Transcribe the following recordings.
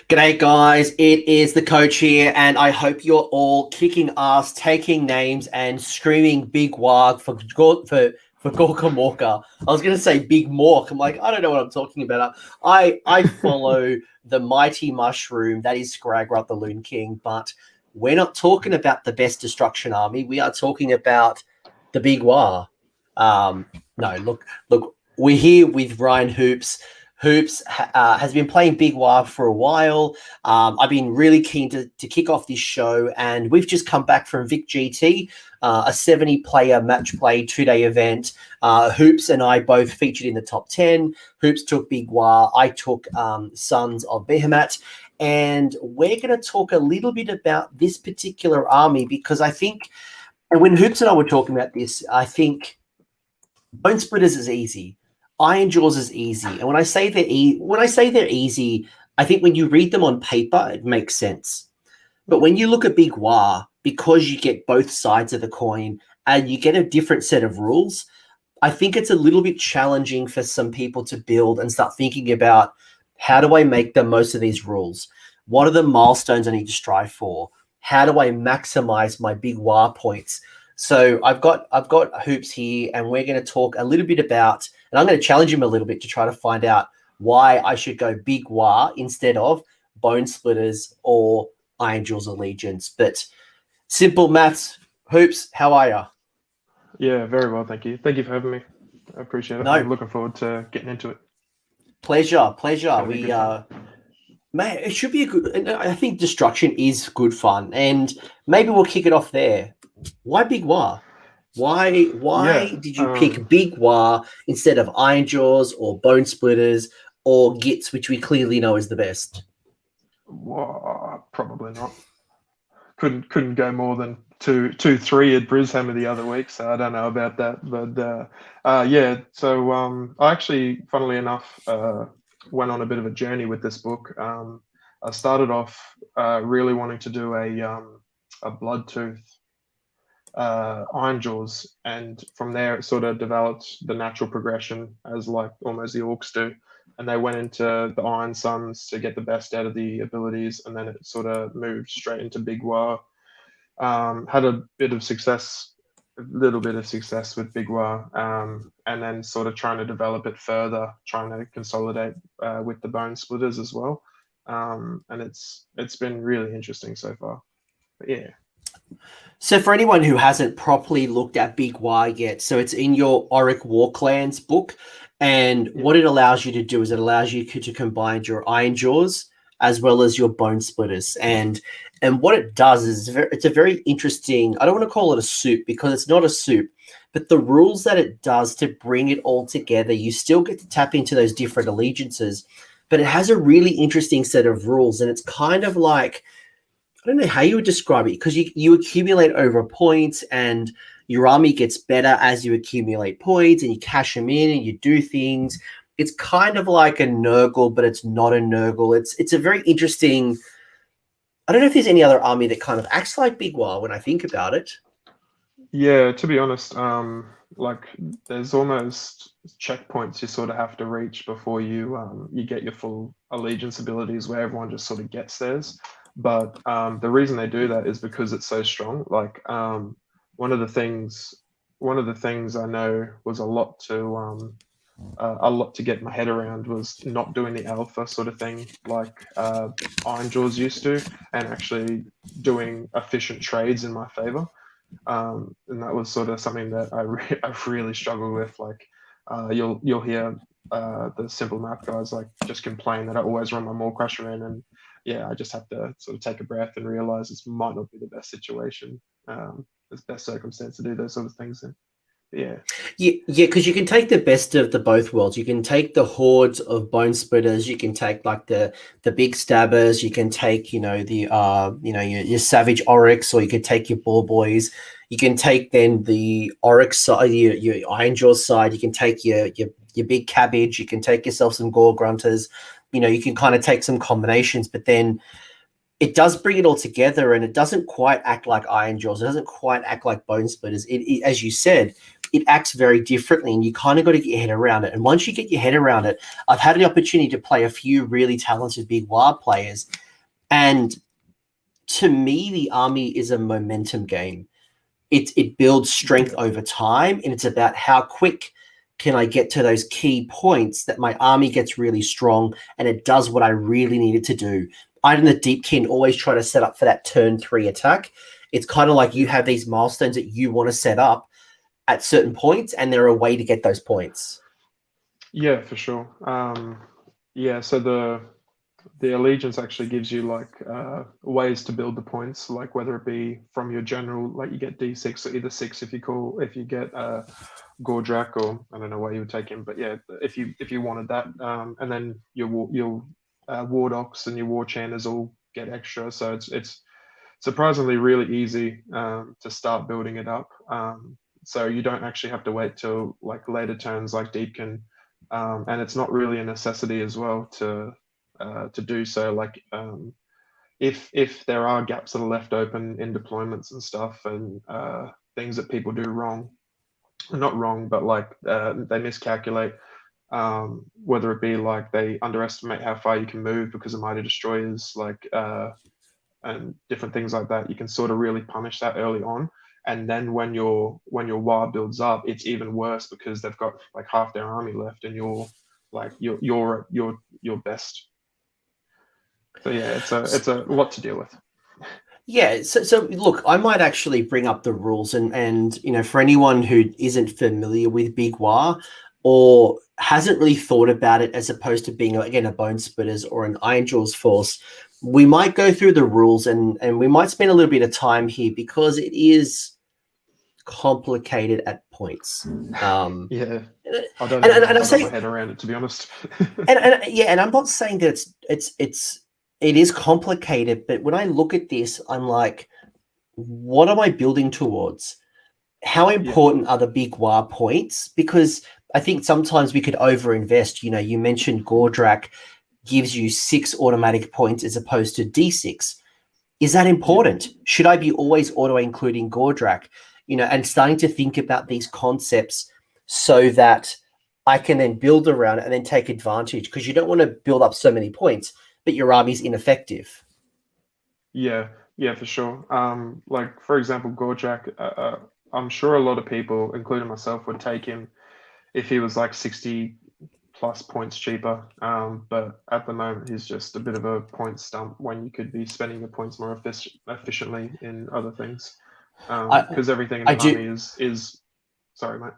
G'day guys, it is the coach here, and I hope you're all kicking ass, taking names, and screaming Big Waaagh for Gorka Morka. I was going to say Big Mork. I'm like, I don't know what I'm talking about. I follow the mighty mushroom that is Scragrut the Loon King, but we're not talking about the best destruction army. We are talking about the Big Waaagh. No, look, we're here with Ryan Hoops. Hoops has been playing Big Waaagh for a while. I've been really keen to kick off this show, and we've just come back from Vic GT, a 70-player match play 2-day event. Hoops and I both featured in the top 10. Hoops took Big Waaagh. I took Sons of Behemat. And we're going to talk a little bit about this particular army because I think, and when Hoops and I were talking about this, I think Bone Splitters is easy. Iron Jaws is easy, and when I say they're easy, I think when you read them on paper, it makes sense. But when you look at Big Waaagh, because you get both sides of the coin and you get a different set of rules, I think it's a little bit challenging for some people to build and start thinking about how do I make the most of these rules? What are the milestones I need to strive for? How do I maximize my Big Waaagh points? So I've got Hoops here, and we're going to talk a little bit about, and I'm going to challenge him a little bit to try to find out why I should go Big Waaagh instead of Bone Splitters or Iron Jaws Allegiance. But simple maths. Hoops, how are you? Yeah, very well, thank you. Thank you for having me. I appreciate it. No. I'm looking forward to getting into it. Pleasure. Man, it should be a good, and I think destruction is good fun, and maybe we'll kick it off there. Why Big Waaagh? Why did you pick Big Waaagh instead of Iron Jaws or Bone Splitters or Gits, which we clearly know is the best? Well, probably not. Couldn't go more than 2-3 at Brishammer the other week, so I don't know about that. But yeah, so I actually, funnily enough, went on a bit of a journey with this book. I started off really wanting to do a Bloodtooth Iron Jaws, and from there it sort of developed the natural progression as like almost the Orcs do, and they went into the Iron Sons to get the best out of the abilities, and then it sort of moved straight into Big Waaagh. Had a little bit of success with Big Waaagh, and then sort of trying to develop it further, trying to consolidate with the Bone Splitters as well, and it's been really interesting so far. But yeah. So for anyone who hasn't properly looked at Big Waaagh yet, so it's in your Orruk Warclans book, and what it allows you to do is it allows you to combine your Iron Jaws as well as your Bone Splitters, and what it does is it's a very interesting, I don't want to call it a soup because it's not a soup, but the rules that it does to bring it all together, you still get to tap into those different allegiances, but it has a really interesting set of rules, and it's kind of like, I don't know how you would describe it, because you accumulate over points and your army gets better as you accumulate points and you cash them in and you do things. It's kind of like a Nurgle, but it's not a Nurgle. It's a very interesting, I don't know if there's any other army that kind of acts like Big Waaagh when I think about it. Yeah, to be honest, like there's almost checkpoints you sort of have to reach before you get your full allegiance abilities where everyone just sort of gets theirs. But the reason they do that is because it's so strong. Like one of the things I know was a lot to get my head around was not doing the alpha sort of thing like Iron Jaws used to, and actually doing efficient trades in my favor. And that was sort of something that I really struggled with. Like you'll hear the simple math guys like just complain that I always run my Maw Crusher in, and yeah, I just have to sort of take a breath and realize this might not be the best situation, the best circumstance to do those sort of things in. Yeah, because you can take the best of the both worlds. You can take the hordes of Bone Splitters. You can take like the big stabbers. You can take your savage Orruks, or you can take your Boar Boys. You can take then the Orruk side, your Iron Jaws side. You can take your big cabbage. You can take yourself some Gore Grunters. You can kind of take some combinations, but then it does bring it all together, and it doesn't quite act like Iron Jaws. It doesn't quite act like Bone Splitters. It, as you said, it acts very differently, and you kind of got to get your head around it. And once you get your head around it, I've had the opportunity to play a few really talented Big Waaagh players, and to me, the army is a momentum game. It builds strength over time, and it's about how quick can I get to those key points that my army gets really strong and it does what I really need it to do. I and the Deepkin always try to set up for that turn 3 attack. It's kind of like you have these milestones that you want to set up at certain points, and there are a way to get those points. Yeah, for sure. Yeah, so the Allegiance actually gives you like ways to build the points, like whether it be from your general, like you get D6 or either 6 if you get Gordrak, or I don't know why you would take him, but yeah, if you wanted that, and then your War Docs and your War Chanters all get extra, so it's surprisingly really easy to start building it up. So you don't actually have to wait till like later turns like Deepkin, and it's not really a necessity as well to do so. Like if there are gaps that are left open in deployments and stuff, and things that people do wrong, not wrong, but like they miscalculate, whether it be like they underestimate how far you can move because of mighty destroyers, like and different things like that, you can sort of really punish that early on. And then when your Waaagh builds up, it's even worse because they've got like half their army left, and you're your best. So yeah, it's a lot to deal with. Yeah, so look, I might actually bring up the rules, and you know, for anyone who isn't familiar with Big Waaagh or hasn't really thought about it as opposed to being again a Bone Splitters or an Iron Jaws force, we might go through the rules and we might spend a little bit of time here because it is complicated at points. Yeah, I don't know how to get my head around it, to be honest. and I'm not saying that it is complicated, but when I look at this, I'm like, what am I building towards? How important are the Big Waaagh points? Because I think sometimes we could overinvest. You know, you mentioned Gordrak gives you 6 automatic points as opposed to D6. Is that important? Should I be always auto-including Gordrak? You know, and starting to think about these concepts so that I can then build around it and then take advantage, because you don't want to build up so many points but your army's ineffective. Yeah, for sure. Like for example, Gordrak, I'm sure a lot of people, including myself, would take him if he was like 60 plus points cheaper. But at the moment, he's just a bit of a point stump when you could be spending your points more efficiently in other things. Because everything in the army is. Sorry, mate.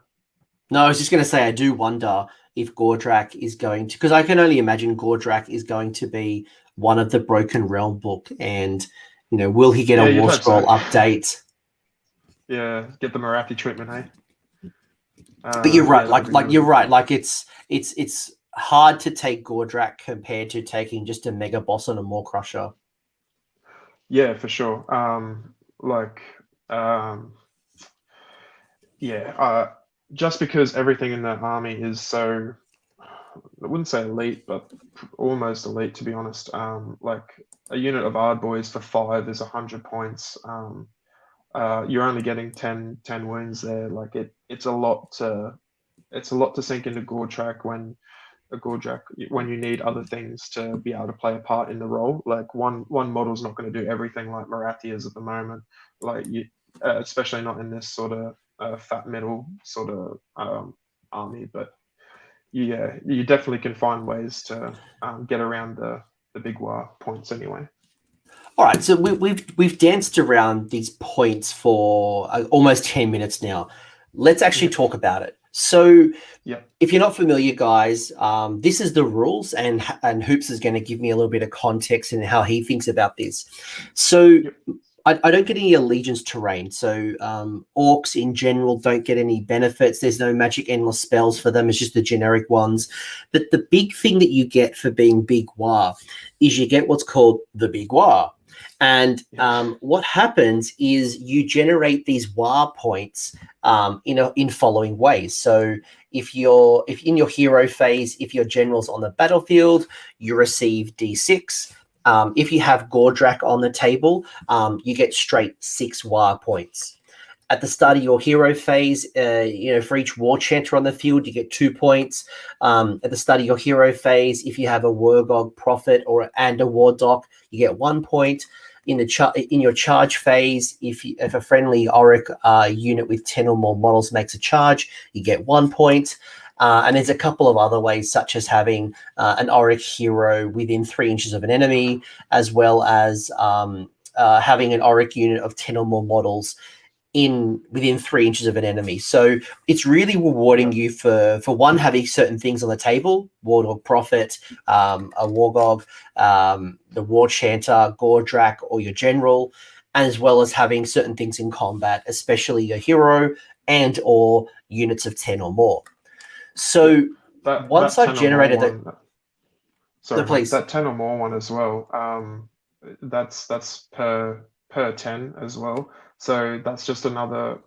No, I was just going to say, I do wonder if Gordrak is going to, because I can only imagine Gordrak is going to be one of the Broken Realm book, and you know, will he get a War Scroll update? Yeah, get the Marathi treatment, hey. But you're right, you're right. Like it's hard to take Gordrak compared to taking just a Mega Boss and a Maw Crusher. Yeah, for sure. Just because everything in that army is so, I wouldn't say elite, but almost elite, to be honest. Like a unit of Ard Boys for 5 is 100 points. You're only getting 10 wounds there. Like it's a lot to sink into Gordrak when you need other things to be able to play a part in the role. Like one model's not going to do everything like Marathi is at the moment. Like especially not in this sort of fat metal sort of army, but yeah, you definitely can find ways to get around the Big Waaagh points anyway. All right, so we've danced around these points for almost 10 minutes now. Let's actually talk about it. So if you're not familiar, guys, this is the rules, and Hoops is going to give me a little bit of context in how he thinks about this. So I don't get any allegiance terrain. So orcs in general don't get any benefits. There's no magic endless spells for them. It's just the generic ones. But the big thing that you get for being Big Waaagh is you get what's called the Big Waaagh. And what happens is you generate these Waaagh points in following ways. So if in your hero phase, if your general's on the battlefield, you receive D6. If you have Gordrak on the table, you get straight 6 Waaagh points. At the start of your hero phase, for each war chanter on the field, you get 2 points. At the start of your hero phase, if you have a Wargog Prophet and a War Doc, you get 1 point. In your charge phase, if a friendly Orruk unit with 10 or more models makes a charge, you get 1 point. And there's a couple of other ways, such as having an Orruk hero within 3 inches of an enemy, as well as having an Orruk unit of 10 or more models within 3 inches of an enemy. So it's really rewarding you for one, having certain things on the table: Wardog Prophet, a Wargog, the War Chanter, Gordrak, or your General, as well as having certain things in combat, especially your hero and or units of 10 or more. So once I've generated please, that 10 or more one as well, that's per 10 as well. So that's just another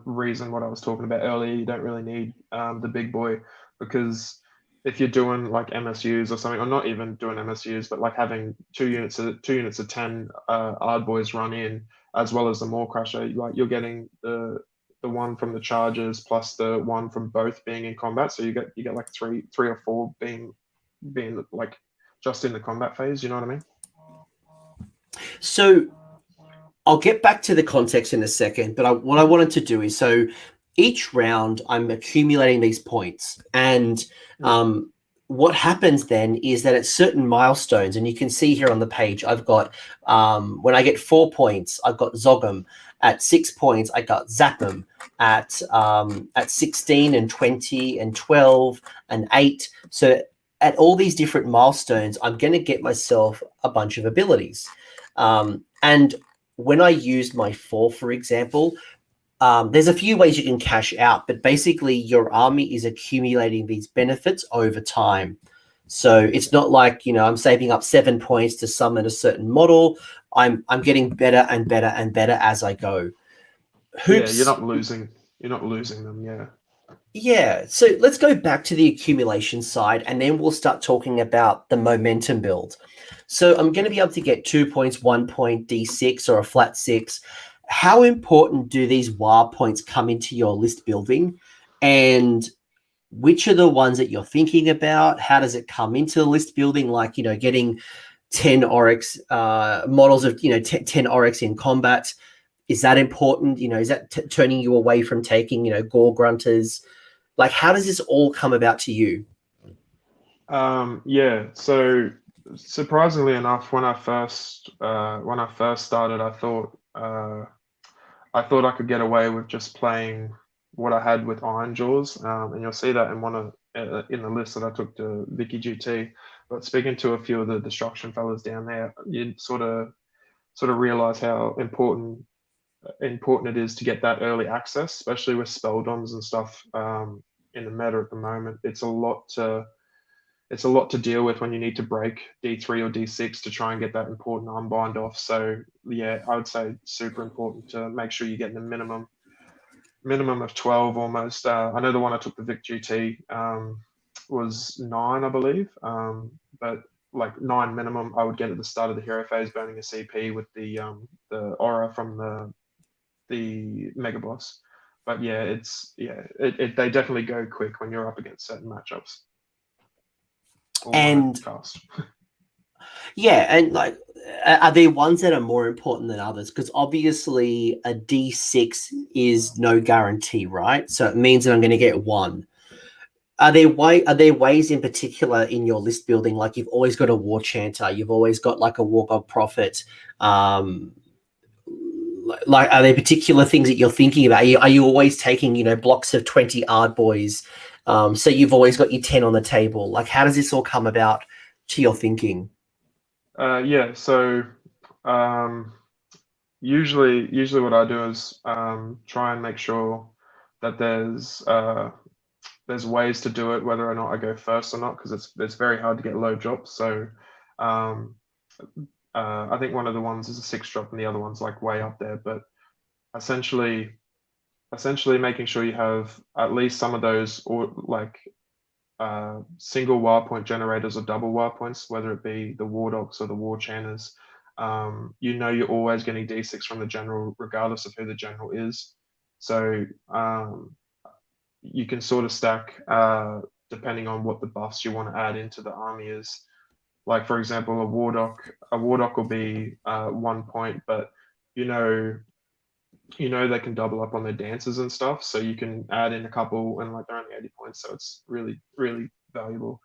reason what I was talking about earlier. You don't really need the big boy, because if you're doing like MSUs or something, or not even doing MSUs, but like having two units of 10 Ard boys run in, as well as the Maw Crusher, like you're getting the one from the charges plus the one from both being in combat. So you get like three or four being like just in the combat phase. You know what I mean? So I'll get back to the context in a second, but what I wanted to do is, so each round I'm accumulating these points, and what happens then is that at certain milestones, and you can see here on the page, I've got, when I get 4 points, I've got Zogam. At 6 points, I got Zapham. At 16 and 20 and 12 and 8. So at all these different milestones, I'm going to get myself a bunch of abilities. And when I use my 4, for example, there's a few ways you can cash out, but basically your army is accumulating these benefits over time. So it's not like, I'm saving up 7 points to summon a certain model. I'm getting better and better and better as I go. Hoops. Yeah, you're not losing them. Yeah. Yeah. So let's go back to the accumulation side, and then we'll start talking about the momentum build. So I'm going to be able to get 2 points, 1 point, D6, or a flat 6. How important do these Waaagh points come into your list building? And which are the ones that you're thinking about? How does it come into the list building? Like, getting 10 Orruks, models of, 10 Orruks in combat. Is that important? Is that turning you away from taking, Gore Grunters? Like, how does this all come about to you? Yeah. So surprisingly enough, when I first started, I thought I could get away with just playing what I had with Iron Jaws, and you'll see that in the list that I took to Vicky GT. But speaking to a few of the destruction fellas down there, you sort of realize how important it is to get that early access, especially with spelldoms and stuff in the meta at the moment. It's a lot to deal with when you need to break D3 or D6 to try and get that important unbind off. So yeah, I would say super important to make sure you're getting a minimum of 12 almost. I know the one I took the Vic GT was 9, I believe, but like 9 minimum I would get at the start of the hero phase, burning a CP with the aura from the mega boss. But yeah, they definitely go quick when you're up against certain matchups. And yeah, and like, are there ones that are more important than others? Because obviously a D6 is no guarantee, right? So it means that I'm going to get 1. Are there ways in particular in your list building, like you've always got a War Chanter, you've always got like a Wargog Prophet, like, are there particular things that you're thinking about? Are you always taking, blocks of 20 Ard boys? So you've always got your 10 on the table. Like, how does this all come about to your thinking? Yeah. So usually what I do is try and make sure that there's ways to do it, whether or not I go first or not, because it's very hard to get low drops. So I think one of the ones is a 6 drop and the other one's like way up there. But essentially making sure you have at least some of those, or like single Waaagh point generators or double Waaagh points, whether it be the War Dogs or the War Channers, you know you're always getting D6 from the general, regardless of who the general is. So you can sort of stack depending on what the buffs you want to add into the army is. Like, for example, a War Dog will be 1 point, but you know they can double up on their dances and stuff, so you can add in a couple and like they're only 80 points, so it's really, really valuable.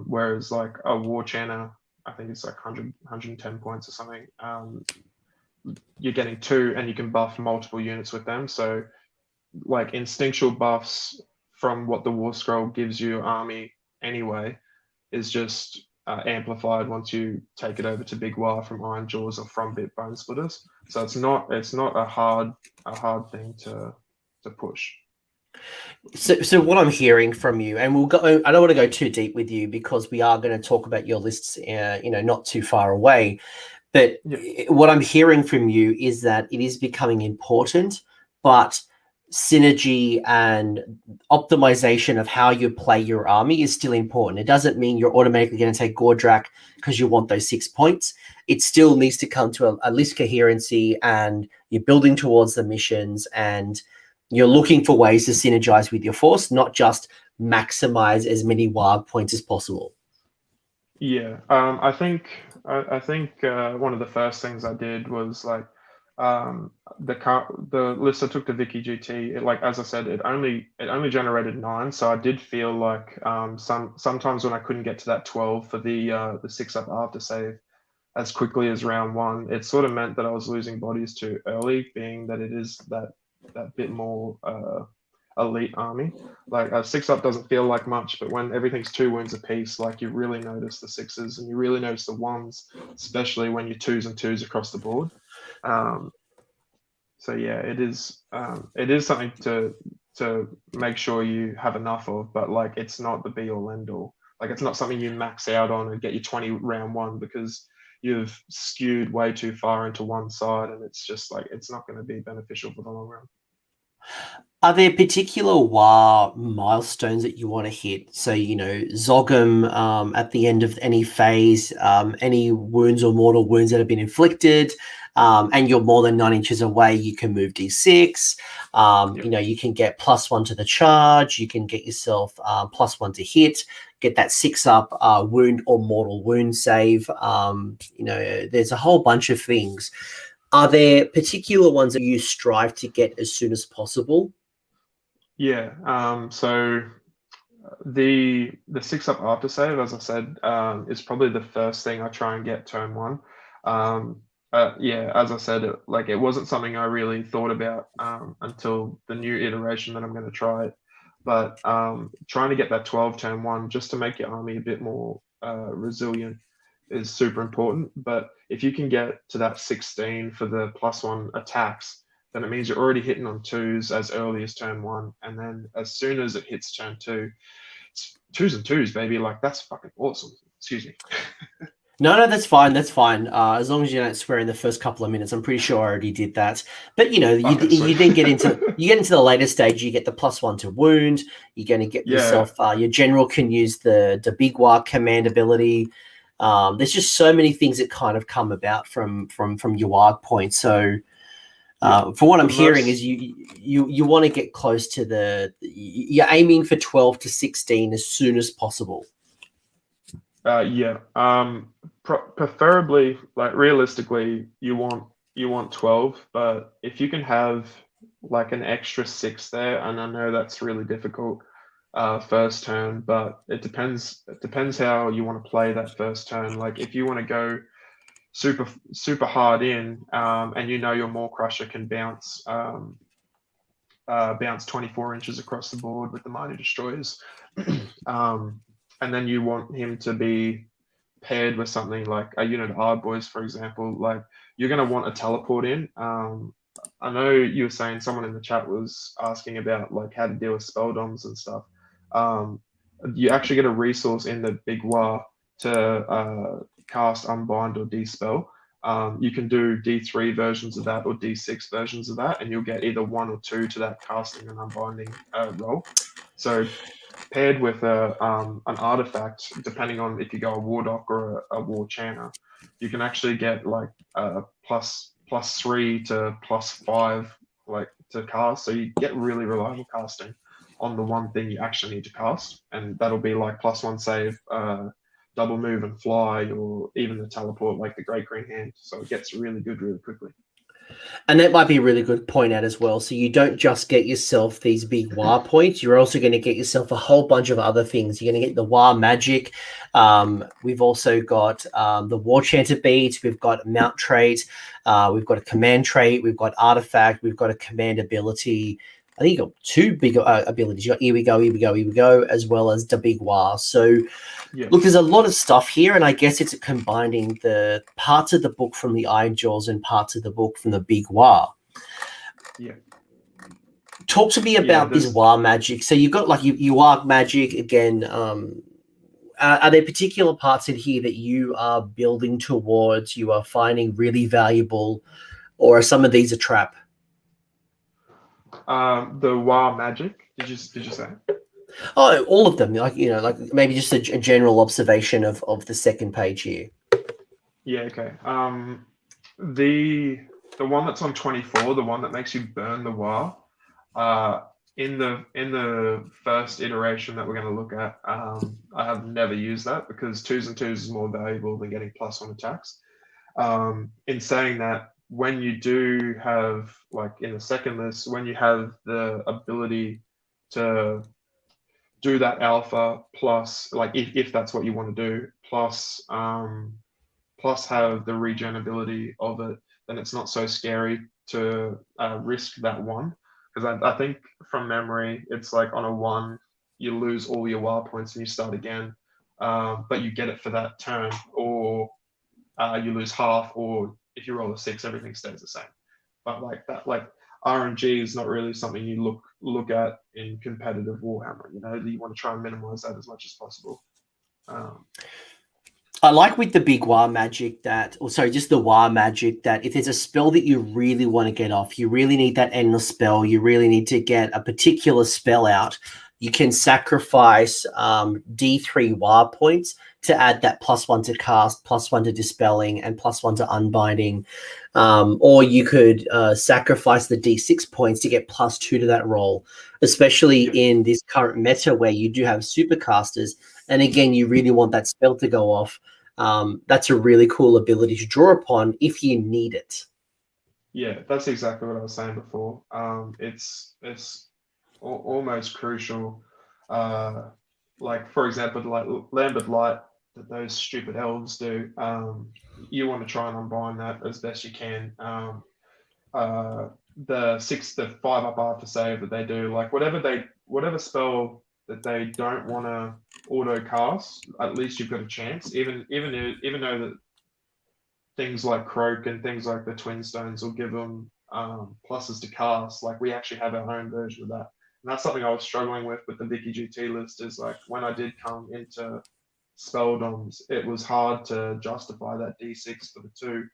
Whereas like a War Channer, I think it's like 110 points or something. You're getting 2 and you can buff multiple units with them. So like instinctual buffs from what the War Scroll gives you army anyway is just amplified once you take it over to Big Waaagh from Iron Jaws or from Bit Bone Splitters. So it's not a hard thing to push. So what I'm hearing from you, and we'll go, I don't want to go too deep with you because we are going to talk about your lists, not too far away. But what I'm hearing from you is that it is becoming important, but synergy and optimization of how you play your army is still important. It doesn't mean you're automatically going to take Gordrak because you want those 6 points. It still needs to come to a list coherency, and you're building towards the missions, and you're looking for ways to synergize with your force, not just maximize as many Waaagh points as possible. Yeah, I think one of the first things I did was like the list I took to Vicky GT. Like as I said, it only generated 9, so I did feel like sometimes when I couldn't get to that 12 for the 6-up after save as quickly as round 1, it sort of meant that I was losing bodies too early, being that it is that bit more elite army. Like a 6-up doesn't feel like much, but when everything's 2 wounds apiece, like you really notice the 6s and you really notice the 1s, especially when you're 2s and 2s across the board. So yeah, it is something to make sure you have enough of, but like it's not the be all end all. Like it's not something you max out on and get you 20 round 1 because you've skewed way too far into one side, and it's just like it's not going to be beneficial for the long run. Are there particular Waaagh milestones that you want to hit? So, Zogum at the end of any phase, any wounds or mortal wounds that have been inflicted, and you're more than 9 inches away, you can move D6. You can get +1 to the charge. You can get yourself +1 to hit, get that 6-up wound or mortal wound save. There's a whole bunch of things. Are there particular ones that you strive to get as soon as possible? Yeah. So the 6-up after save, as I said, is probably the first thing I try and get turn 1. As I said, it wasn't something I really thought about until the new iteration that I'm going to try it. But trying to get that 12 turn 1 just to make your army a bit more resilient is super important. But if you can get to that 16 for the +1 attacks, then it means you're already hitting on 2s as early as turn 1. And then as soon as it hits turn 2, it's 2s and 2s, baby. Like, that's fucking awesome. Excuse me. No, that's fine. That's fine. As long as you don't swear in the first couple of minutes, I'm pretty sure I already did that. But you then get into the later stage. You get the +1 to wound. You're going to get yourself. Your general can use the Big Waaagh command ability. There's just so many things that kind of come about from your Waaagh points. So, for what I'm hearing is you want to get close to you're aiming for 12 to 16 as soon as possible. Preferably, like realistically, you want 12, but if you can have like an extra 6 there, and I know that's really difficult first turn, but it depends how you want to play that first turn. Like if you want to go super hard in, and your Maw Crusher can bounce 24 inches across the board with the Mighty Destroyers, and then you want him to be paired with something like a unit of Hard Boys, for example. Like you're going to want a teleport in. I know you were saying someone in the chat was asking about like how to deal with spell doms and stuff. You actually get a resource in the Big Waaagh to cast Unbind or Dispel. You can do D3 versions of that or D6 versions of that, and you'll get either 1 or 2 to that casting and unbinding roll. So paired with an artifact, depending on if you go a Warlock or a War Chanter, you can actually get like +3 to +5 like to cast. So you get really reliable casting on the one thing you actually need to cast, and that'll be like +1 save, double move and fly, or even the teleport like the Great Green Hand. So it gets really good really quickly. And that might be a really good point out as well. So you don't just get yourself these big Waaagh points. You're also going to get yourself a whole bunch of other things. You're going to get the Waaagh magic. We've also got the War Chanter beads. We've got mount trait. We've got a command trait. We've got artifact. We've got a command ability. I think you've got 2 big abilities. You've got here we go, as well as the big Waaagh. So Yeah. look, there's a lot of stuff here, and I guess it's combining the parts of the book from the Iron Jaws and parts of the book from the Big Waaagh. Yeah. Talk to me about this Waaagh magic. So you've got like you Waaagh magic again. Are there particular parts in here that you are building towards, you are finding really valuable, or are some of these a trap? The Waaagh magic. Did you say? Oh, all of them. Like maybe just a general observation of the second page here. Yeah. Okay. The one that's on 24, the one that makes you burn the Waaagh. In the first iteration that we're going to look at, I have never used that because 2s and 2s is more valuable than getting +1 attacks. In saying that, when you do have, like in the second list, when you have the ability to do that alpha plus, like if that's what you want to do, plus have the regen ability of it, then it's not so scary to risk that 1. Because I think from memory, it's like on a 1, you lose all your Waaagh points and you start again, but you get it for that turn, or you lose half, or if you roll a 6, everything stays the same. But like that, like RNG is not really something you look at in competitive Warhammer. You want to try and minimize that as much as possible. I like with the big Waaagh magic just the Waaagh magic, that if there's a spell that you really want to get off, you really need that endless spell, you really need to get a particular spell out, you can sacrifice D3 Waaagh points to add that +1 to cast, +1 to dispelling, and +1 to unbinding. Or you could sacrifice the D6 points to get +2 to that roll, especially in this current meta where you do have supercasters. And again, you really want that spell to go off. That's a really cool ability to draw upon if you need it. Yeah, that's exactly what I was saying before. It's almost crucial. Like, for example, like Lambert Light that those stupid elves do. You want to try and unbind that as best you can. The 5 up after save that they do, like whatever spell that they don't want to auto cast, at least you've got a chance. Even though that things like Croak and things like the Twin Stones will give them pluses to cast, like we actually have our own version of that. And that's something I was struggling with the Vicky GT list, is like when I did come into Spelldoms, it was hard to justify that D6 for the 2.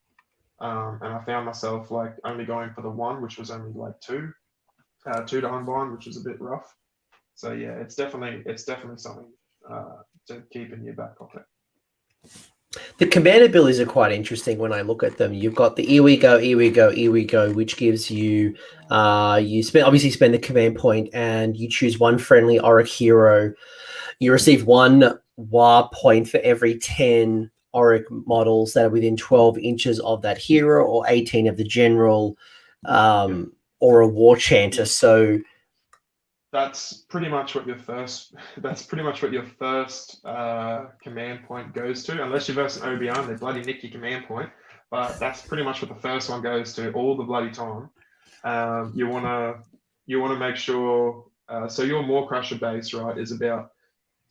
And I found myself like only going for the 1, which was only like 2 to unbind, which was a bit rough. So yeah, it's definitely something to keep in your back pocket. The command abilities are quite interesting when I look at them. You've got the here we go, which gives you you spend the command point and you choose 1 friendly Orruk hero. You receive 1 Waaagh point for every 10 Orruk models that are within 12 inches of that hero, or 18 of the general, or a War Chanter. So that's pretty much what your first command point goes to, unless you're versus an Obion, they bloody nick your command point. But that's pretty much what the first one goes to all the bloody time. You wanna make sure. So your Maw Crusher base, right, is about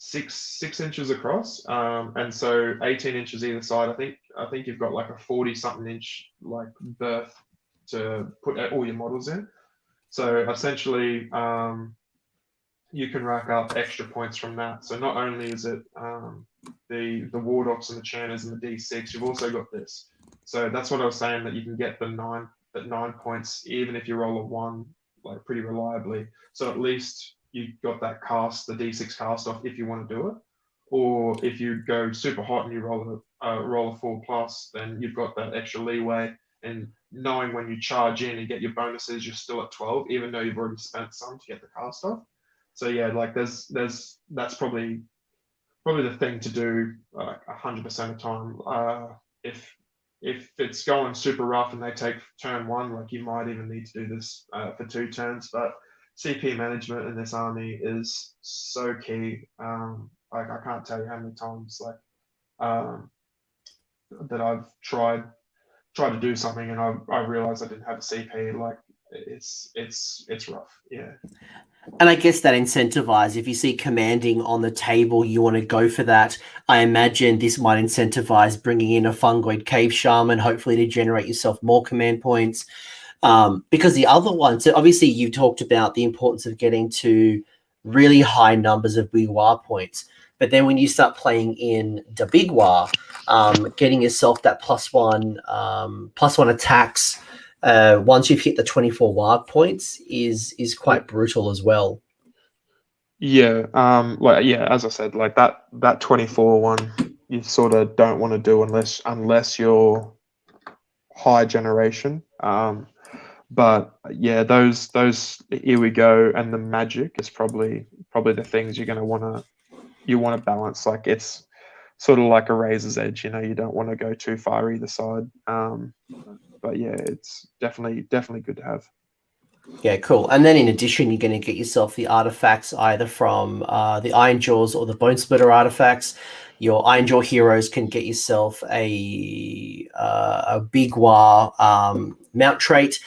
6 inches across, and so 18 inches either side. I think you've got like a 40-something inch like berth to put all your models in. So essentially, you can rack up extra points from that. So not only is it the Warlocks and the Chanters and the D6, you've also got this. So that's what I was saying, that you can get the 9 points even if you roll a 1 like pretty reliably. So at least you got that cast, the D6 cast off if you want to do it, or if you go super hot and you roll a 4+, then you've got that extra leeway. And knowing when you charge in and get your bonuses, you're still at 12, even though you've already spent some to get the cast off. So yeah, like that's probably the thing to do 100% of the time. If it's going super rough and they take turn 1, like you might even need to do this for 2 turns. But CP management in this army is so key. Like I can't tell you how many times that I've tried to do something and I realized I didn't have a CP. Like it's rough. Yeah. And I guess that incentivize, if you see commanding on the table, you want to go for that. I imagine this might incentivize bringing in a fungoid cave shaman, hopefully to generate yourself more command points. Because the other one, so obviously you talked about the importance of getting to really high numbers of Big Waaagh points. But then when you start playing in the Big Waaagh, getting yourself that +1 attacks, once you've hit the 24 Waaagh points is quite brutal as well. Yeah, as I said, like that 24 one, you sort of don't want to do unless you're high generation. But yeah, those here we go, and the magic is probably the things you're going to want to balance. Like it's sort of like a razor's edge, you don't want to go too far either side. But yeah, it's definitely good to have. Yeah, cool. And then in addition, you're going to get yourself the artifacts either from the Iron Jaws or the Bone Splitter artifacts. Your Iron Jaw heroes can get yourself a Big Waaagh mount trait.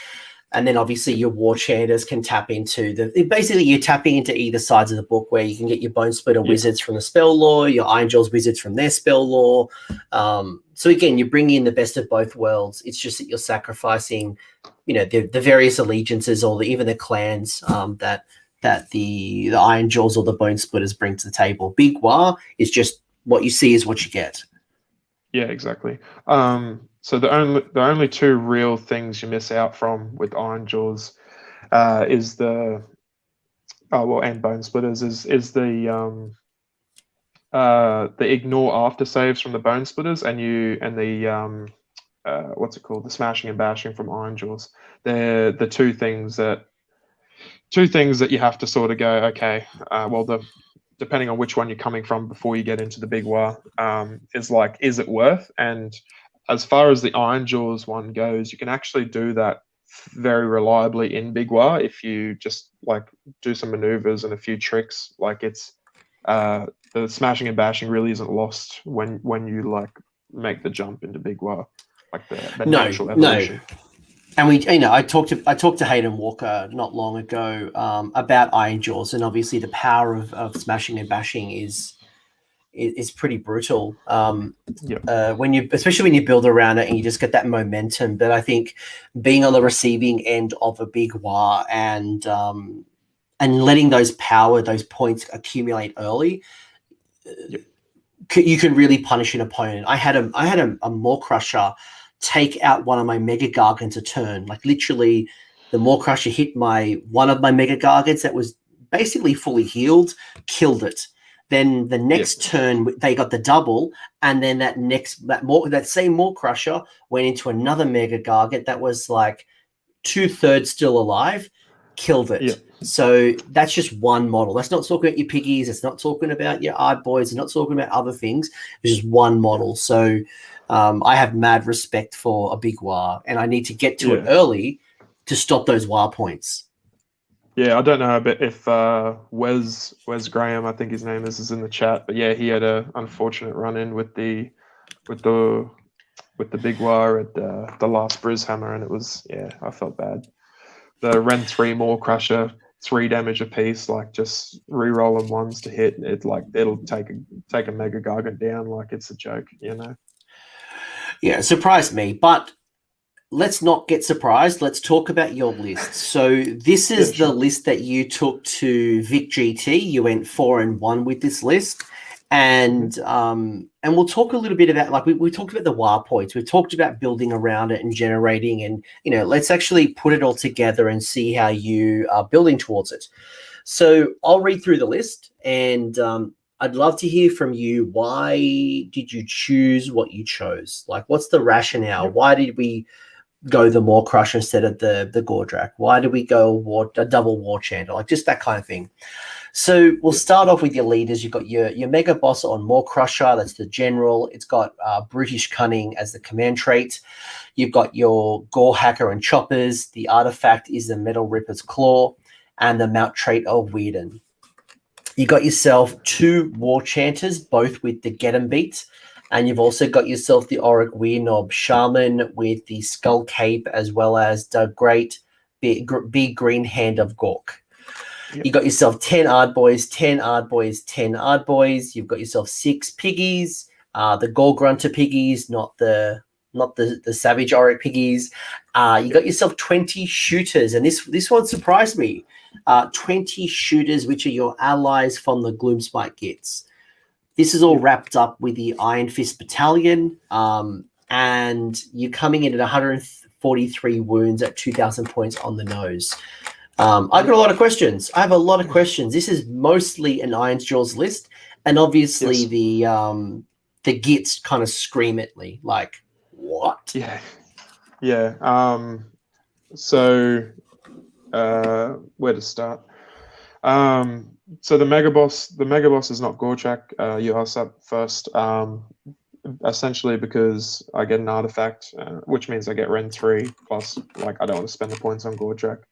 And then obviously your war chanters can tap into basically you're tapping into either sides of the book where you can get your Bone Splitter wizards from the spell lore, your Iron Jaws wizards from their spell lore. So again, you bring in the best of both worlds. It's just that you're sacrificing, the various allegiances or even the clans that the Iron Jaws or the Bone Splitters bring to the table. Big Waaagh is just what you see is what you get. Yeah, exactly. So the only 2 real things you miss out from with Iron Jaws is and Bone Splitters is the ignore after saves from the Bone Splitters and the what's it called, the smashing and bashing from Iron Jaws. They're the two things that you have to sort of go, okay, depending on which one you're coming from before you get into the Big Waaagh, is it worth? And as far as the Iron Jaws one goes, you can actually do that very reliably in Big Waaagh if you just do some maneuvers and a few tricks. Like it's the smashing and bashing really isn't lost when you make the jump into Big Waaagh, like the natural evolution. No. And I talked to Hayden Walker not long ago about Iron Jaws, and obviously the power of smashing and bashing is pretty brutal. Especially when you build around it and you just get that momentum. But I think being on the receiving end of a Big Waaagh and letting those points accumulate early, you can really punish an opponent. I had a Maw Crusher take out one of my Mega Gargants a turn. Like literally, the Maw Crusher hit one of my Mega Gargants that was basically fully healed, killed it. Then the next turn they got the double, and then that same Maw Crusher went into another Mega Gargant that was like 2/3 still alive, killed it. Yeah. So that's just one model. That's not talking about your piggies. It's not talking about your Ard Boys. It's not talking about other things. It's just one model. So I have mad respect for a Big Waaagh, and I need to get to it early to stop those Waaagh points. Yeah, I don't know if Wes Graham, I think his name is in the chat, but yeah, he had a unfortunate run-in with the Big Waaagh at the last Brishammer, and it was I felt bad. The Ren 3 Maw Crusher, 3 damage apiece, just re-rolling ones to hit. It'll take a Mega Gargant down like it's a joke, Yeah, it surprised me, but let's not get surprised. Let's talk about your list. So this is the list that you took to Vic GT. You went 4-1 with this list. And we'll talk a little bit about, we talked about the Waaagh points. We talked about building around it and generating, and, let's actually put it all together and see how you are building towards it. So I'll read through the list, and I'd love to hear from you. Why did you choose what you chose? Like, what's the rationale? Yep. Why did we go the Maw Crusher instead of the Gordrak? Why did we go a double War Chanter? Like, just that kind of thing. So we'll start off with your leaders. You've got your Mega Boss on Maw Crusher. That's the general. It's got Brutish Cunning as the command trait. You've got your Gore Hacker and Choppers. The artifact is the Metal Ripper's Claw and the mount trait of Weirden. You got yourself 2 War Chanters, both with the Get 'em Beat. And you've also got yourself the Orruk Warclans Shaman with the Skull Cape, as well as the great big green hand of Gork. Yep. You got yourself 10 Ardboys, 10 Ardboys, 10 Ardboys. You've got yourself 6 Piggies, the Gore Grunter Piggies, not the Savage Orruk Piggies. You got yourself 20 Shooters, and this one surprised me. 20 Shooters, which are your allies from the Gloomspite Gits. This is all wrapped up with the Iron Fist Battalion, and you're coming in at 143 wounds at 2,000 points on the nose. I've got a lot of questions. I have a lot of questions. This is mostly an Iron's Jaws list, and obviously the Gits kind of scream at me, like, what? Yeah. So where to start? So the Mega Boss is not Gorchak. You asked that first. Essentially because I get an artifact, which means I get Ren 3 plus. Like, I don't want to spend the points on Gorchak.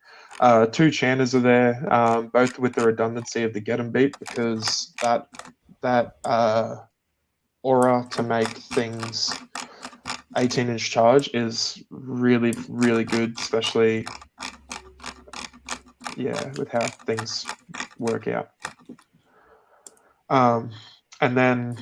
2 Chanters are there, both with the redundancy of the Get 'em Beat, because that aura to make things 18-inch charge is really, really good, especially with how things work out. And then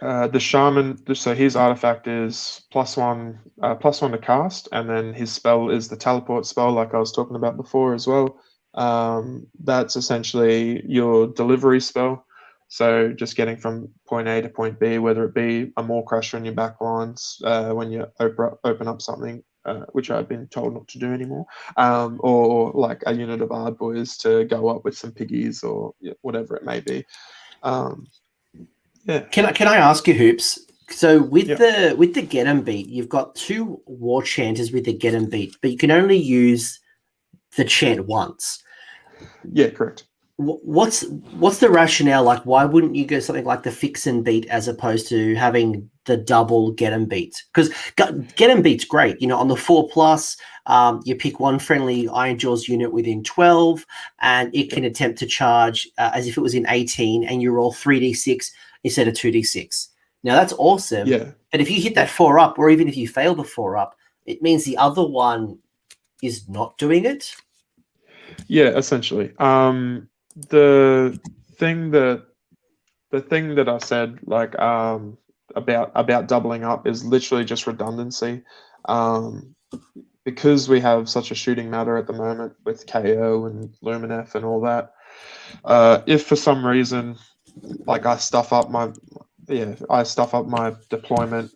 the Shaman, so his artifact is +1 to cast, and then his spell is the teleport spell, like I was talking about before as well. That's essentially your delivery spell. So just getting from point A to point B, whether it be a Maw Crusher in your back lines when you open up something, which I've been told not to do anymore, or like a unit of Ardboys to go up with some Piggies or whatever it may be. Can I ask you, Hoops? So with the Get 'em Beat, you've got 2 War Chanters with the Get 'em Beat, but you can only use the chant once. Yeah, correct. What's the rationale? Like, why wouldn't you go something like the Fix and Beat as opposed to having the double Get 'em Beat? Because Get 'em Beat's great. You know, on the 4+, you pick one friendly Iron Jaws unit within 12, and it can attempt to charge as if it was in 18, and you roll 3d6 instead of 2d6. Now that's awesome. Yeah. But if you hit that 4-up, or even if you fail the 4-up, it means the other one is not doing it. Yeah, essentially. The thing that I said, like, about doubling up is literally just redundancy. Because we have such a shooting matter at the moment with KO and Luminef and all that. If for some reason, like, I stuff up my deployment,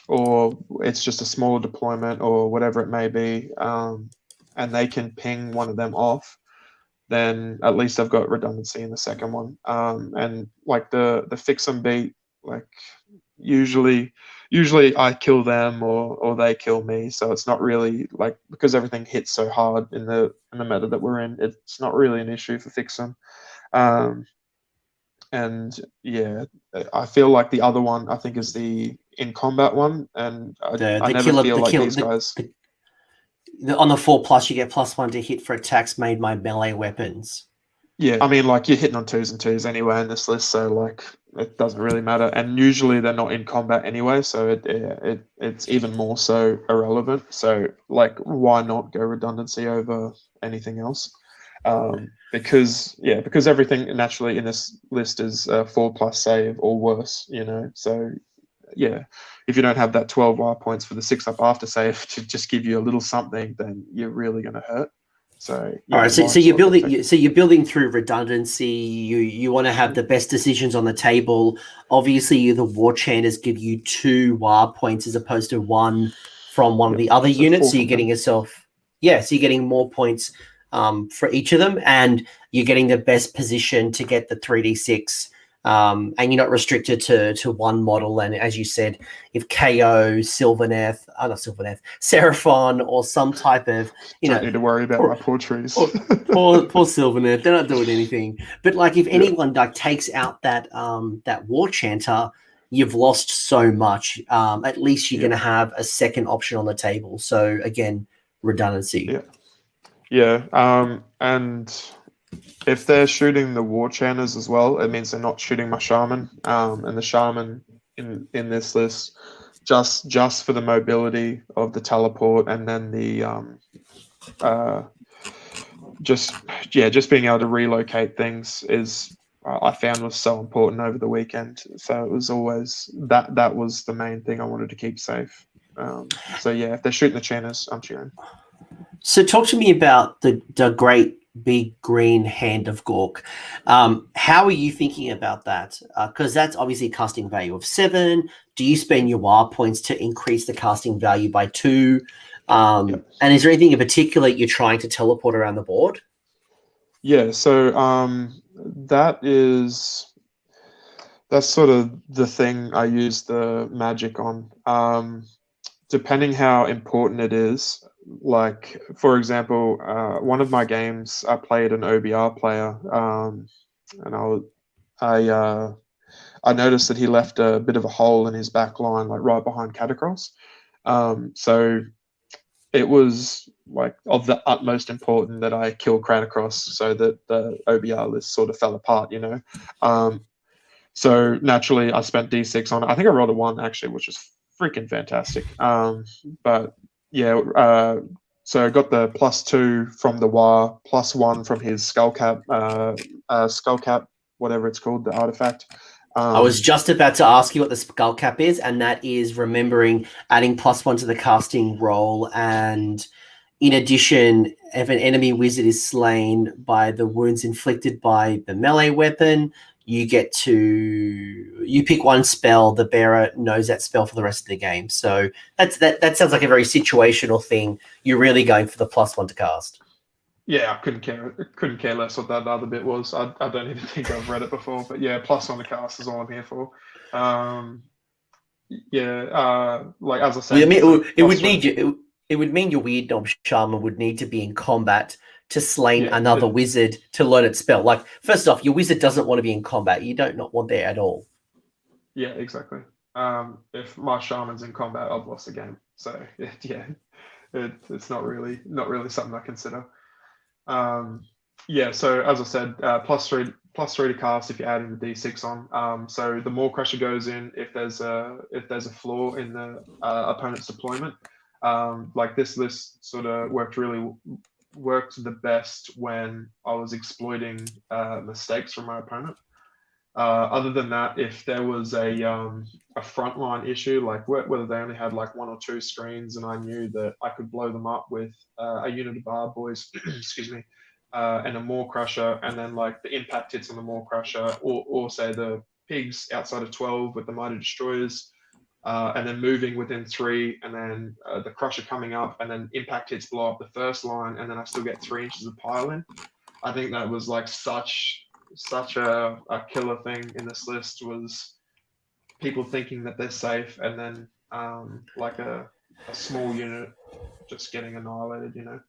or it's just a smaller deployment or whatever it may be, and they can ping one of them off, then at least I've got redundancy in the second one. And like the Fix and Beat, like usually I kill them or they kill me, so it's not really, like, because everything hits so hard in the meta that we're in, it's not really an issue for Fix them. And yeah, I feel like the other one, I think, is the in combat one, and I never feel like these guys. On the 4+, you get +1 to hit for attacks made by melee weapons. Yeah, I mean, like, you're hitting on 2s and 2s anyway in this list, so like it doesn't really matter. And usually they're not in combat anyway, so it's even more so irrelevant. So like, why not go redundancy over anything else? Because everything naturally in this list is 4+ save or worse, you know. So yeah, if you don't have that 12 wire points for the 6-up after save to just give you a little something, then you're really going to hurt. So yeah, all right, so you're building through redundancy. You want to have the best decisions on the table. Obviously, the War Chanters give you 2 wire points as opposed to 1 from one of the other units. So you're getting yourself, so you're getting more points for each of them, and you're getting the best position to get the 3d6. And you're not restricted to one model. And as you said, if KO, Sylvaneth, not Sylvaneth, Seraphon, or some type of, Don't need to worry about my poor trees. poor Sylvaneth, they're not doing anything. But like, if anyone like takes out that War Chanter, you've lost so much. At least you're going to have a second option on the table. So again, redundancy. And if they're shooting the War Chanters as well, it means they're not shooting my Shaman. And the Shaman in this list, just for the mobility of the teleport, and then the just being able to relocate things is I found was so important over the weekend. So it was always that was the main thing I wanted to keep safe. So yeah, if they're shooting the Chanters, I'm cheering. So talk to me about the great big green hand of Gork. How are you thinking about that? Because that's obviously a casting value of 7. Do you spend your Waaagh points to increase the casting value by 2? And is there anything in particular you're trying to teleport around the board? Yeah, so that's sort of the thing I use the magic on. Depending how important it is, like for example, one of my games I played an OBR player, and I noticed that he left a bit of a hole in his back line, like right behind Catacross. So it was like of the utmost important that I kill Catacross so that the OBR list sort of fell apart, you know. So naturally, I spent D6 on it. I think I rolled a 1 actually, which was freaking fantastic. But yeah, so I got the +2 from the Waaagh, +1 from his skullcap, whatever it's called, the artifact. I was just about to ask you what the skullcap is, and that is remembering adding +1 to the casting roll. And in addition, if an enemy wizard is slain by the wounds inflicted by the melee weapon, you pick one spell, the bearer knows that spell for the rest of the game. So that sounds like a very situational thing. You're really going for the +1 to cast. Yeah, I couldn't care less what that other bit was. I don't even think I've read it before, but yeah, +1 to cast is all I'm here for. Like as I said, I mean, it would mean your Weird Knob Shaman would need to be in combat to slain another wizard to learn its spell. Like, first off, your wizard doesn't want to be in combat. You don't not want there at all. Yeah, exactly. If my shaman's in combat, I've lost the game. So yeah, it's not really something I consider. So as I said, +3 to cast if you're adding the D6 on. So the Maw Crusher goes in if there's a flaw in the opponent's deployment. Like this list sort of worked the best when I was exploiting mistakes from my opponent. Other than that, if there was a frontline issue, like whether they only had like 1 or 2 screens, and I knew that I could blow them up with a unit of Bar Boys, excuse me, and a Maw Crusher, and then like the impact hits on the Maw Crusher, or say the pigs outside of 12 with the Mighty Destroyers, and then moving within 3, and then the Crusher coming up, and then impact hits blow up the first line, and then I still get 3 inches of pile in. I think that was like such a killer thing in this list, was people thinking that they're safe, and then like a small unit just getting annihilated, you know.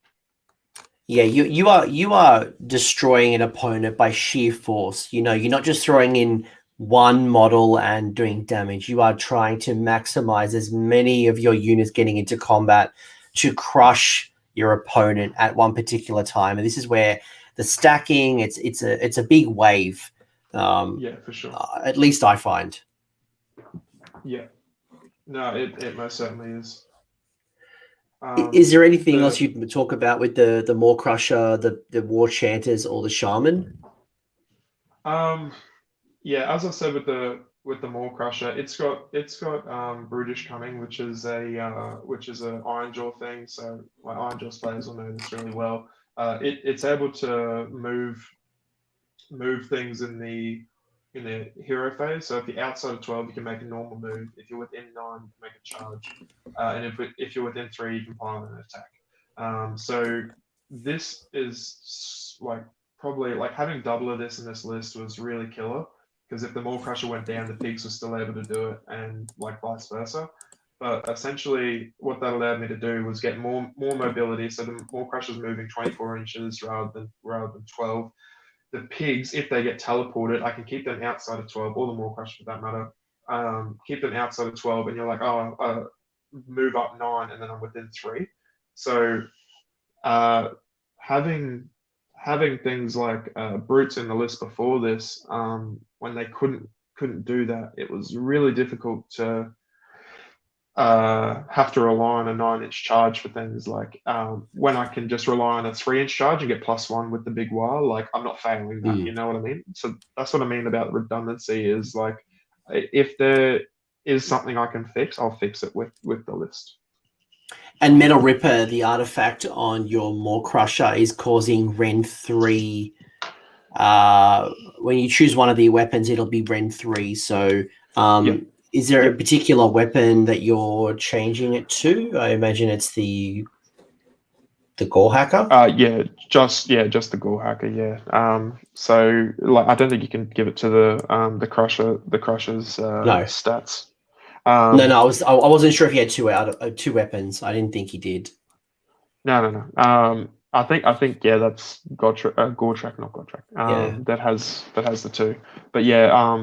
Yeah, you are destroying an opponent by sheer force. You know, you're not just throwing in one model and doing damage. You are trying to maximize as many of your units getting into combat to crush your opponent at one particular time. And this is where the stacking, it's a big wave. Yeah, for sure. At least I find. Yeah. No, it most certainly is. Is there anything else you'd talk about with the Maw Crusher, the War Chanters, or the Shaman? Yeah, as I said with the Maw Crusher, it's got Brutish Cunning, which is a Ironjaw thing. So my Ironjaw players will know this really well. It's able to move things in the hero phase. So if you're outside of 12, you can make a normal move. If you're within 9, you can make a charge. And if you're within 3, you can pile an attack. So this is like probably like having double of this in this list was really killer, because if the Maw Crusher went down, the pigs were still able to do it, and like vice versa. But essentially, what that allowed me to do was get more mobility. So the Maw Crusher's moving 24 inches rather than 12. The pigs, if they get teleported, I can keep them outside of 12, or the Maw Crusher for that matter. Keep them outside of 12, and you're like, oh, move up 9, and then I'm within 3. So having things like brutes in the list before this, when they couldn't do that, it was really difficult to have to rely on a 9-inch charge for things like when I can just rely on a 3-inch charge and get +1 with the Big Waaagh, like I'm not failing that, you know what I mean? So that's what I mean about redundancy, is like if there is something I can fix, I'll fix it with the list. And Metal Ripper, the artifact on your Maw Crusher, is causing Rend 3. When you choose one of the weapons, it'll be Rend 3. So is there a particular weapon that you're changing it to? I imagine it's the Gore Hacker? Just the Gore Hacker, so like I don't think you can give it to the Crusher's stats. No, I wasn't sure if he had two weapons. I didn't think he did. No. I think that's Goretrack, not Goretrack. That has the 2. But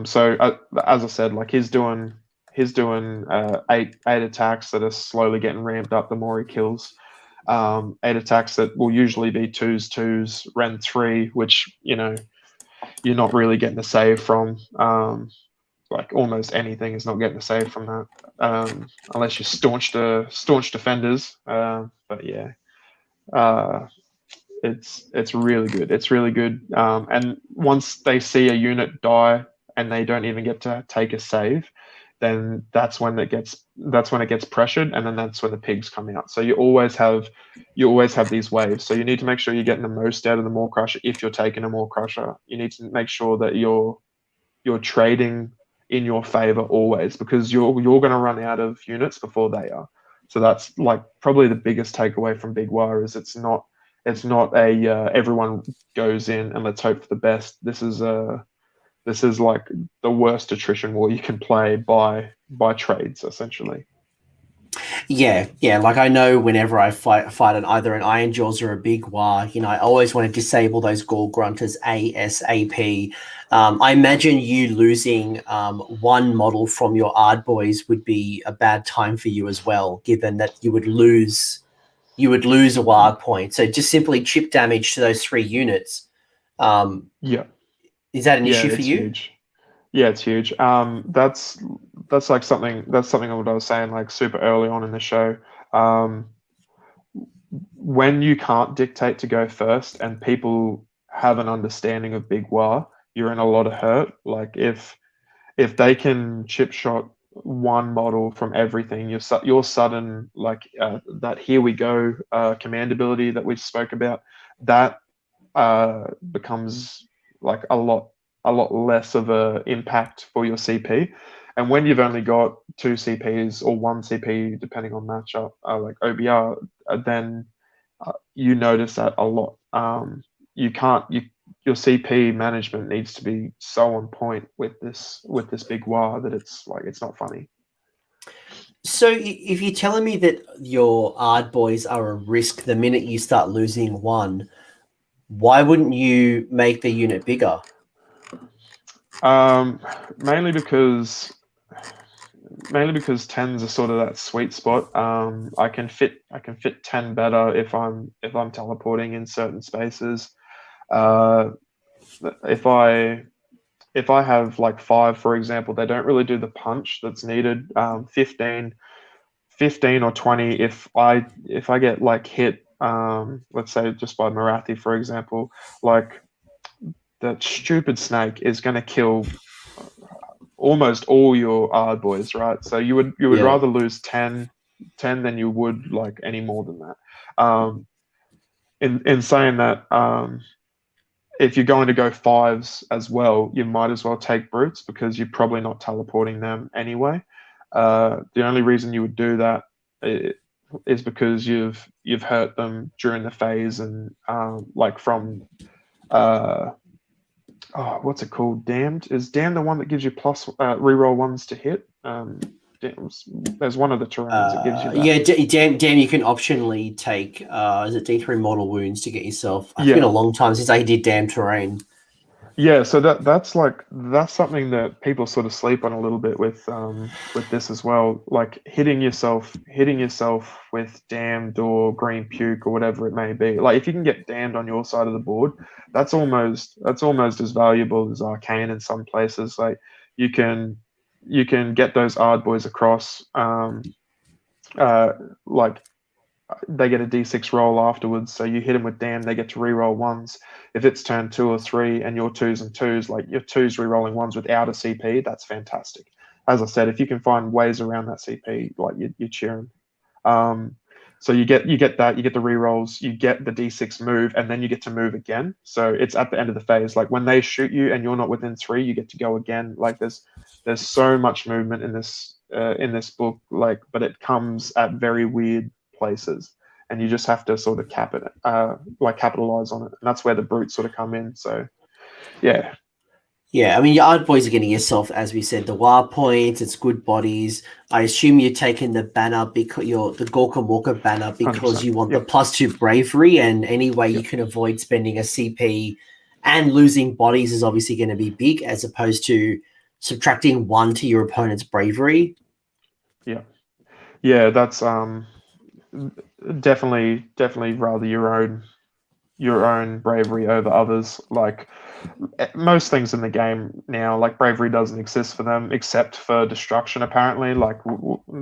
so as I said, like he's doing 8 attacks that are slowly getting ramped up the more he kills. 8 attacks that will usually be 2s, Rend 3, which you're not really getting a save from. Like almost anything is not getting a save from that, unless you're staunch defenders. It's really good. It's really good. And once they see a unit die and they don't even get to take a save, then that's when it gets pressured, and then that's when the pigs come out. So you always have these waves. So you need to make sure you're getting the most out of the Maw Crusher. If you're taking a Maw Crusher, you need to make sure that you're trading in your favor always, because you're going to run out of units before they are. So that's like probably the biggest takeaway from Big Waaagh, is it's not a everyone goes in and let's hope for the best. This is like the worst attrition war you can play by trades, essentially. Yeah. Like I know whenever I fight either an Iron Jaws or a Big Waaagh, I always want to disable those Gore Grunters ASAP. I imagine you losing one model from your Ard boys would be a bad time for you as well, given that you would lose a Waaagh point. So just simply chip damage to those 3 units. Is that an issue for you? Huge. Yeah, it's huge. That's like something what I was saying like super early on in the show. When you can't dictate to go first and people have an understanding of Big Waaagh, you're in a lot of hurt. Like if they can chip shot one model from everything, your sudden like that here we go command ability that we spoke about, that becomes like a lot less of a impact for your CP. And when you've only got 2 CPs or 1 CP, depending on matchup, like OBR, then you notice that a lot. Your CP management needs to be so on point with this Big Waaagh that it's not funny. So if you're telling me that your Ard boys are a risk the minute you start losing one, why wouldn't you make the unit bigger? Mainly because 10s are sort of that sweet spot. I can fit 10 better if I'm teleporting in certain spaces. If I have like 5, for example, they don't really do the punch that's needed. 15 or 20, if I get like hit, let's say just by Marathi, for example, like that stupid snake is going to kill almost all your Ard boys, right? So you would rather lose 10 than you would like any more than that. In saying that, if you're going to go 5s as well, you might as well take brutes, because you're probably not teleporting them anyway. The only reason you would do that is because you've hurt them during the phase, and like from what's it called? Damned? Is Damned the one that gives you plus reroll ones to hit? There's one of the terrains that gives you that. Yeah, damn, you can optionally take is it D3 mortal wounds to get yourself. It's Yeah. been a long time since I did damn terrain. Yeah, so that's something that people sort of sleep on a little bit with this as well. Like hitting yourself with damned or green puke or whatever it may be. Like if you can get damned on your side of the board, that's almost as valuable as arcane in some places. Like you can get those Ard boys across. Like they get a d6 roll afterwards, so you hit them with damn, they get to re-roll ones. If it's turn 2 or 3 and you're 2s and 2s, like your 2s re-rolling ones without a CP, that's fantastic. As I said, if you can find ways around that CP, like you're cheering. So you get that, you get the re-rolls, you get the d6 move, and then you get to move again. So it's at the end of the phase. Like when they shoot you and you're not within 3, you get to go again. Like there's so much movement in this book, like, but it comes at very weird places, and you just have to sort of capitalize on it, and that's where the brutes sort of come in. So yeah, I mean, your Ard boys are getting yourself, as we said, the Waaagh points. It's good bodies. I assume you're taking the banner because you're the Gorka Walker banner because 100%. you want the +2 bravery, and any way you Yep. can avoid spending a CP and losing bodies is obviously going to be big, as opposed to subtracting 1 to your opponent's bravery. Yeah, that's definitely rather your own bravery over others. Like most things in the game now, like bravery doesn't exist for them except for destruction. Apparently, like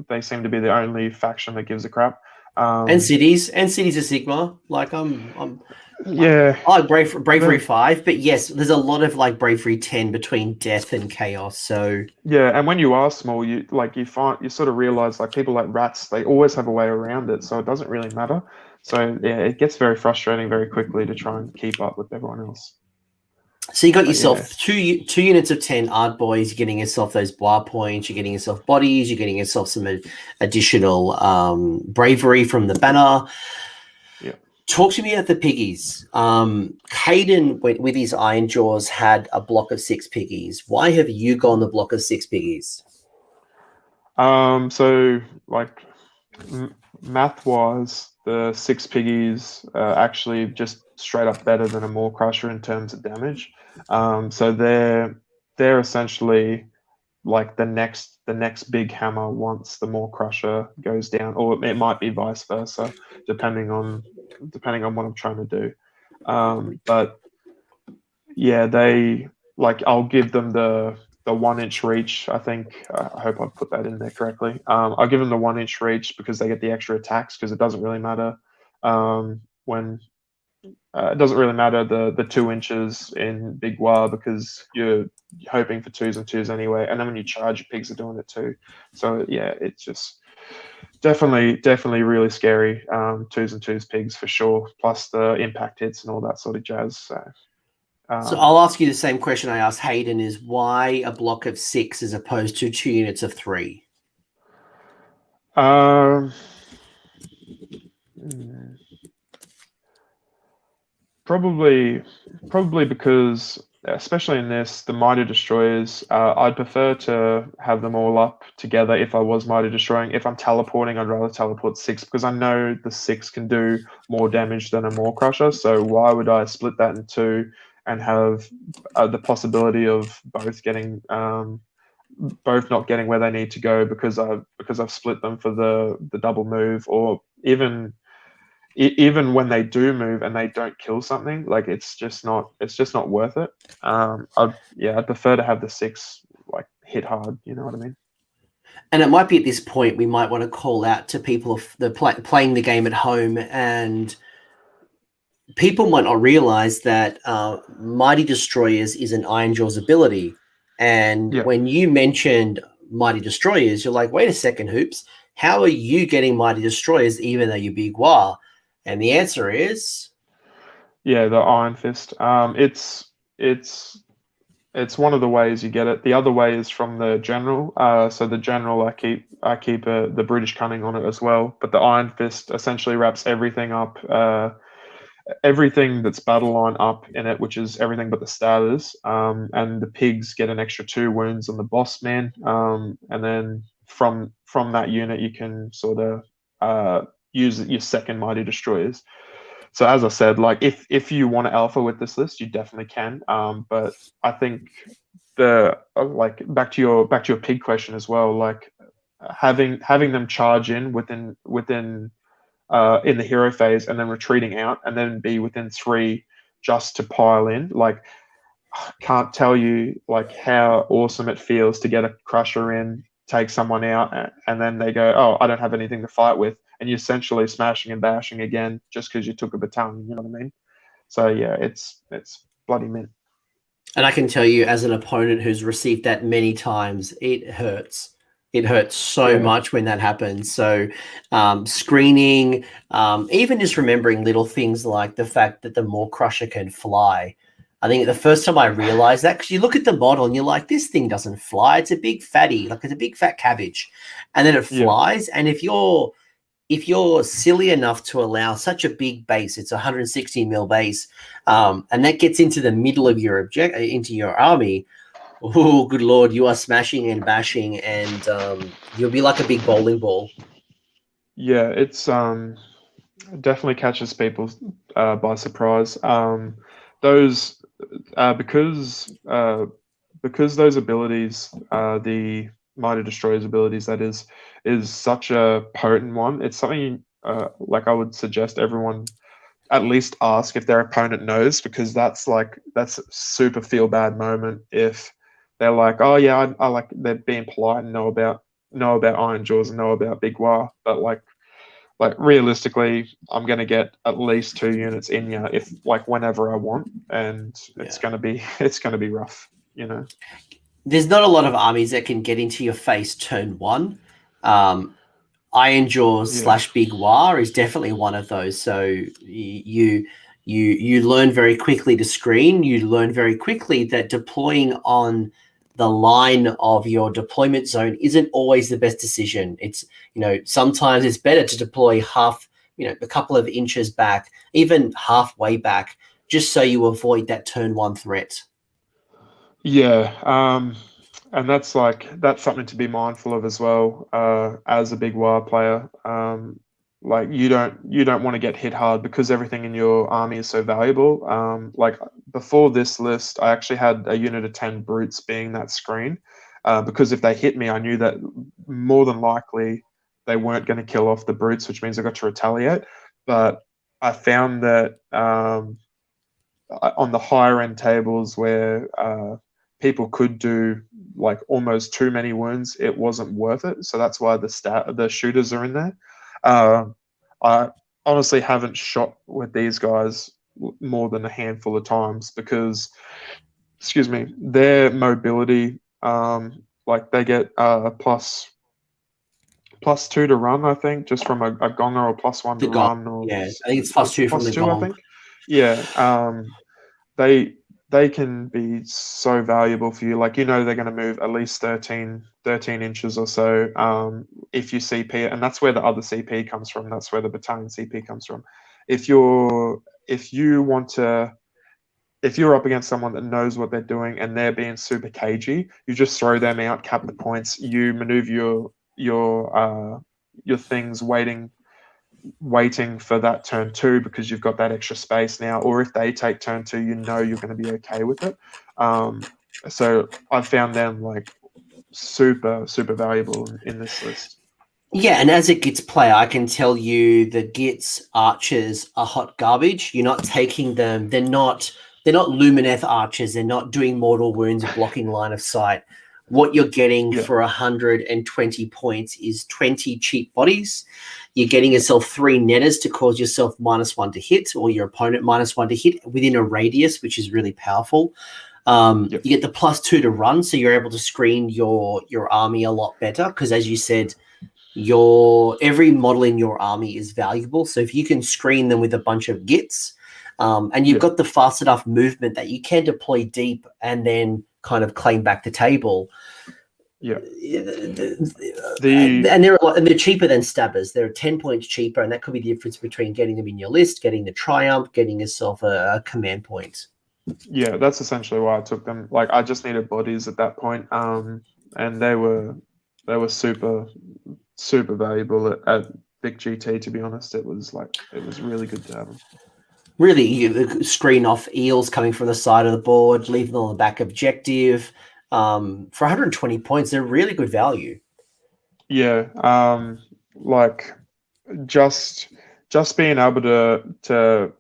they seem to be the only faction that gives a crap. And cities of Sigmar. Like I'm yeah, I like bravery 5, but yes, there's a lot of like bravery 10 between death and chaos. So yeah, and when you are small, you sort of realize like people like rats, they always have a way around it, so it doesn't really matter. So yeah, it gets very frustrating very quickly to try and keep up with everyone else. So you got yourself two units of 10 Ard boys. You're getting yourself those Waaagh points. You're getting yourself bodies. You're getting yourself some additional bravery from the banner. Yeah. Talk to me about the piggies. Hayden, with his Iron Jaws, had a block of 6 piggies. Why have you gone the block of 6 piggies? So like math-wise, the 6 piggies are actually just straight up better than a Maw Crusher in terms of damage. So they're essentially like the next big hammer once the Maw Crusher goes down, or it might be vice versa, depending on what I'm trying to do. But yeah, they like I'll give them the 1-inch reach. I think I hope I've put that in there correctly. I'll give them the 1-inch reach because they get the extra attacks, because it doesn't really matter when it doesn't really matter the 2 inches in Big Waaagh, because you're hoping for 2s and 2s anyway, and then when you charge, your pigs are doing it too. So yeah, it's just definitely really scary. 2s and 2s pigs for sure, plus the impact hits and all that sort of jazz. So I'll ask you the same question I asked Hayden: is why a block of 6 as opposed to 2 units of 3? Probably because, especially in this, the Mighty Destroyers, I'd prefer to have them all up together if I was Mighty Destroying. If I'm teleporting, I'd rather teleport 6, because I know the 6 can do more damage than a Maw Crusher, so why would I split that in 2 and have the possibility of both not getting where they need to go because I've split them for the double move, or even when they do move and they don't kill something, like it's just not worth it. I'd prefer to have the 6 like hit hard. You know what I mean? And it might be at this point we might want to call out to people playing the game at home, and people might not realize that Mighty Destroyers is an Iron Jaws ability. And when you mentioned Mighty Destroyers, you're like, wait a second, Hoops, how are you getting Mighty Destroyers even though you're Big Waaagh? And the answer is, the Iron Fist. It's it's one of the ways you get it. The other way is from the general. So the general, I keep the British cunning on it as well. But the Iron Fist essentially wraps everything up, everything that's battle line up in it, which is everything but the starters. And the pigs get an extra 2 wounds on the boss man. And then from that unit, you can sort of use your second Mighty Destroyers. So as I said, like if you want to alpha with this list, you definitely can. But I think like back to your pig question as well, like having them charge in within in the hero phase and then retreating out and then be within 3 just to pile in. Like, I can't tell you like how awesome it feels to get a crusher in, take someone out, and then they go, oh, I don't have anything to fight with. And you're essentially smashing and bashing again just because you took a battalion, you know what I mean? So yeah, it's bloody mint. And I can tell you, as an opponent who's received that many times, it hurts. It hurts so much when that happens. So screening, even just remembering little things like the fact that the Maw Crusher can fly. I think the first time I realized that, because you look at the model and you're like, this thing doesn't fly. It's a big fatty, like it's a big fat cabbage. And then it flies. And if you're silly enough to allow such a big base, it's a 160 mil base, and that gets into the middle of your into your army, oh, good Lord, you are smashing and bashing, and you'll be like a big bowling ball. Yeah, it's definitely catches people by surprise. Those because those abilities, the Mighty Destroyer's abilities, that is such a potent one. It's something like I would suggest everyone at least ask if their opponent knows, because that's a super feel bad moment if they're like, oh yeah, I like, they're being polite and know about Iron Jaws and know about Big Waaagh, but like realistically, I'm going to get at least 2 units in you if like whenever I want, and it's going to be rough, you know. There's not a lot of armies that can get into your face turn 1. Iron Jaws / Big Waaagh is definitely one of those. So you learn very quickly to screen. You learn very quickly that deploying on the line of your deployment zone isn't always the best decision. It's, sometimes it's better to deploy half, a couple of inches back, even halfway back, just so you avoid that turn 1 threat. Yeah, and that's something to be mindful of as well, as a Big Waaagh player. Like you don't want to get hit hard because everything in your army is so valuable. Like before this list, I actually had a unit of 10 brutes being that screen, because if they hit me, I knew that more than likely they weren't going to kill off the brutes, which means I got to retaliate. But I found that on the higher end tables where people could do like almost too many wounds, it wasn't worth it. So that's why the shooters are in there. I honestly haven't shot with these guys more than a handful of times because, excuse me, their mobility, like they get plus 2 to run, I think, just from a gonger, or +1 to run. Or yeah, I think it's +2 from the gong. I think. Yeah, they can be so valuable for you. Like, they're going to move at least 13 inches or so if you CP it. And that's where the other CP comes from. That's where the battalion CP comes from. If you're up against someone that knows what they're doing and they're being super cagey, you just throw them out, cap the points, you maneuver your things waiting for that turn 2 because you've got that extra space now. Or if they take turn 2, you're going to be okay with it. So I found them like super valuable in this list. Yeah, and as a Gits player, I can tell you the Gits archers are hot garbage. You're not taking them. They're not Lumineth archers. They're not doing mortal wounds, blocking line of sight. What you're getting for 120 points is 20 cheap bodies. You're getting yourself 3 netters to cause yourself -1 to hit, or your opponent -1 to hit within a radius, which is really powerful. You get the +2 to run, so you're able to screen your army a lot better, because as you said, every model in your army is valuable. So if you can screen them with a bunch of Gits, and you've got the fast enough movement that you can deploy deep and then kind of claim back the table. Yeah. And they're cheaper than stabbers. They're 10 points cheaper, and that could be the difference between getting them in your list, getting the triumph, getting yourself a command point. Yeah, that's essentially why I took them. Like, I just needed bodies at that point, and they were super valuable at Big GT. To be honest, it was really good to have them. Really, you screen off eels coming from the side of the board, leave them on the back objective. For 120 points, they're really good value. Yeah, like just being able to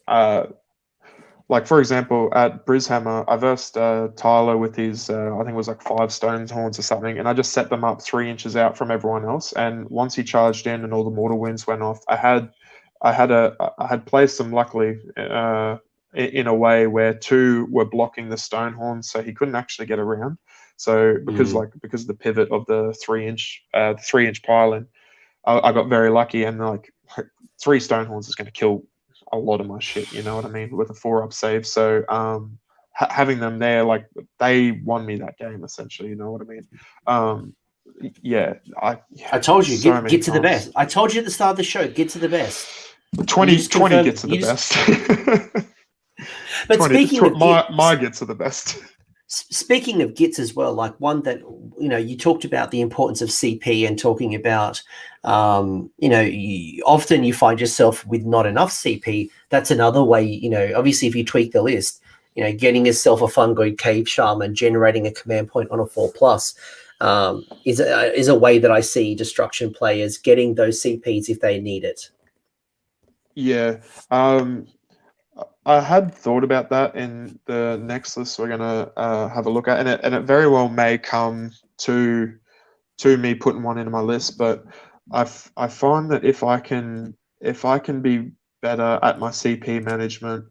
like, for example, at Brishammer, I versed Tyler with his I think it was like 5 stone horns or something, and I just set them up 3 inches out from everyone else. And once he charged in and all the mortal wounds went off, I had placed them luckily in a way where 2 were blocking the stone horns, so he couldn't actually get around. So because of the pivot of the 3-inch pile-in, I got very lucky, and like 3 stone horns is going to kill a lot of my shit, you know what I mean, with a 4-up save. So having them there, like, they won me that game essentially, you know what I mean. I told you, get to the best. I told you at the start of the show, get to the best. 20 get to the best. But 20, speaking of my gets are the best. Speaking of gits as well, like one that, you talked about the importance of CP and talking about, often you find yourself with not enough CP. That's another way, obviously if you tweak the list, getting yourself a Fungoid Cave Shaman, generating a command point on a 4+, is a way that I see destruction players getting those CPs if they need it. Yeah. I had thought about that in the next list we're gonna have a look at, and it very well may come to me putting one into my list. But I find that if I can be better at my CP management,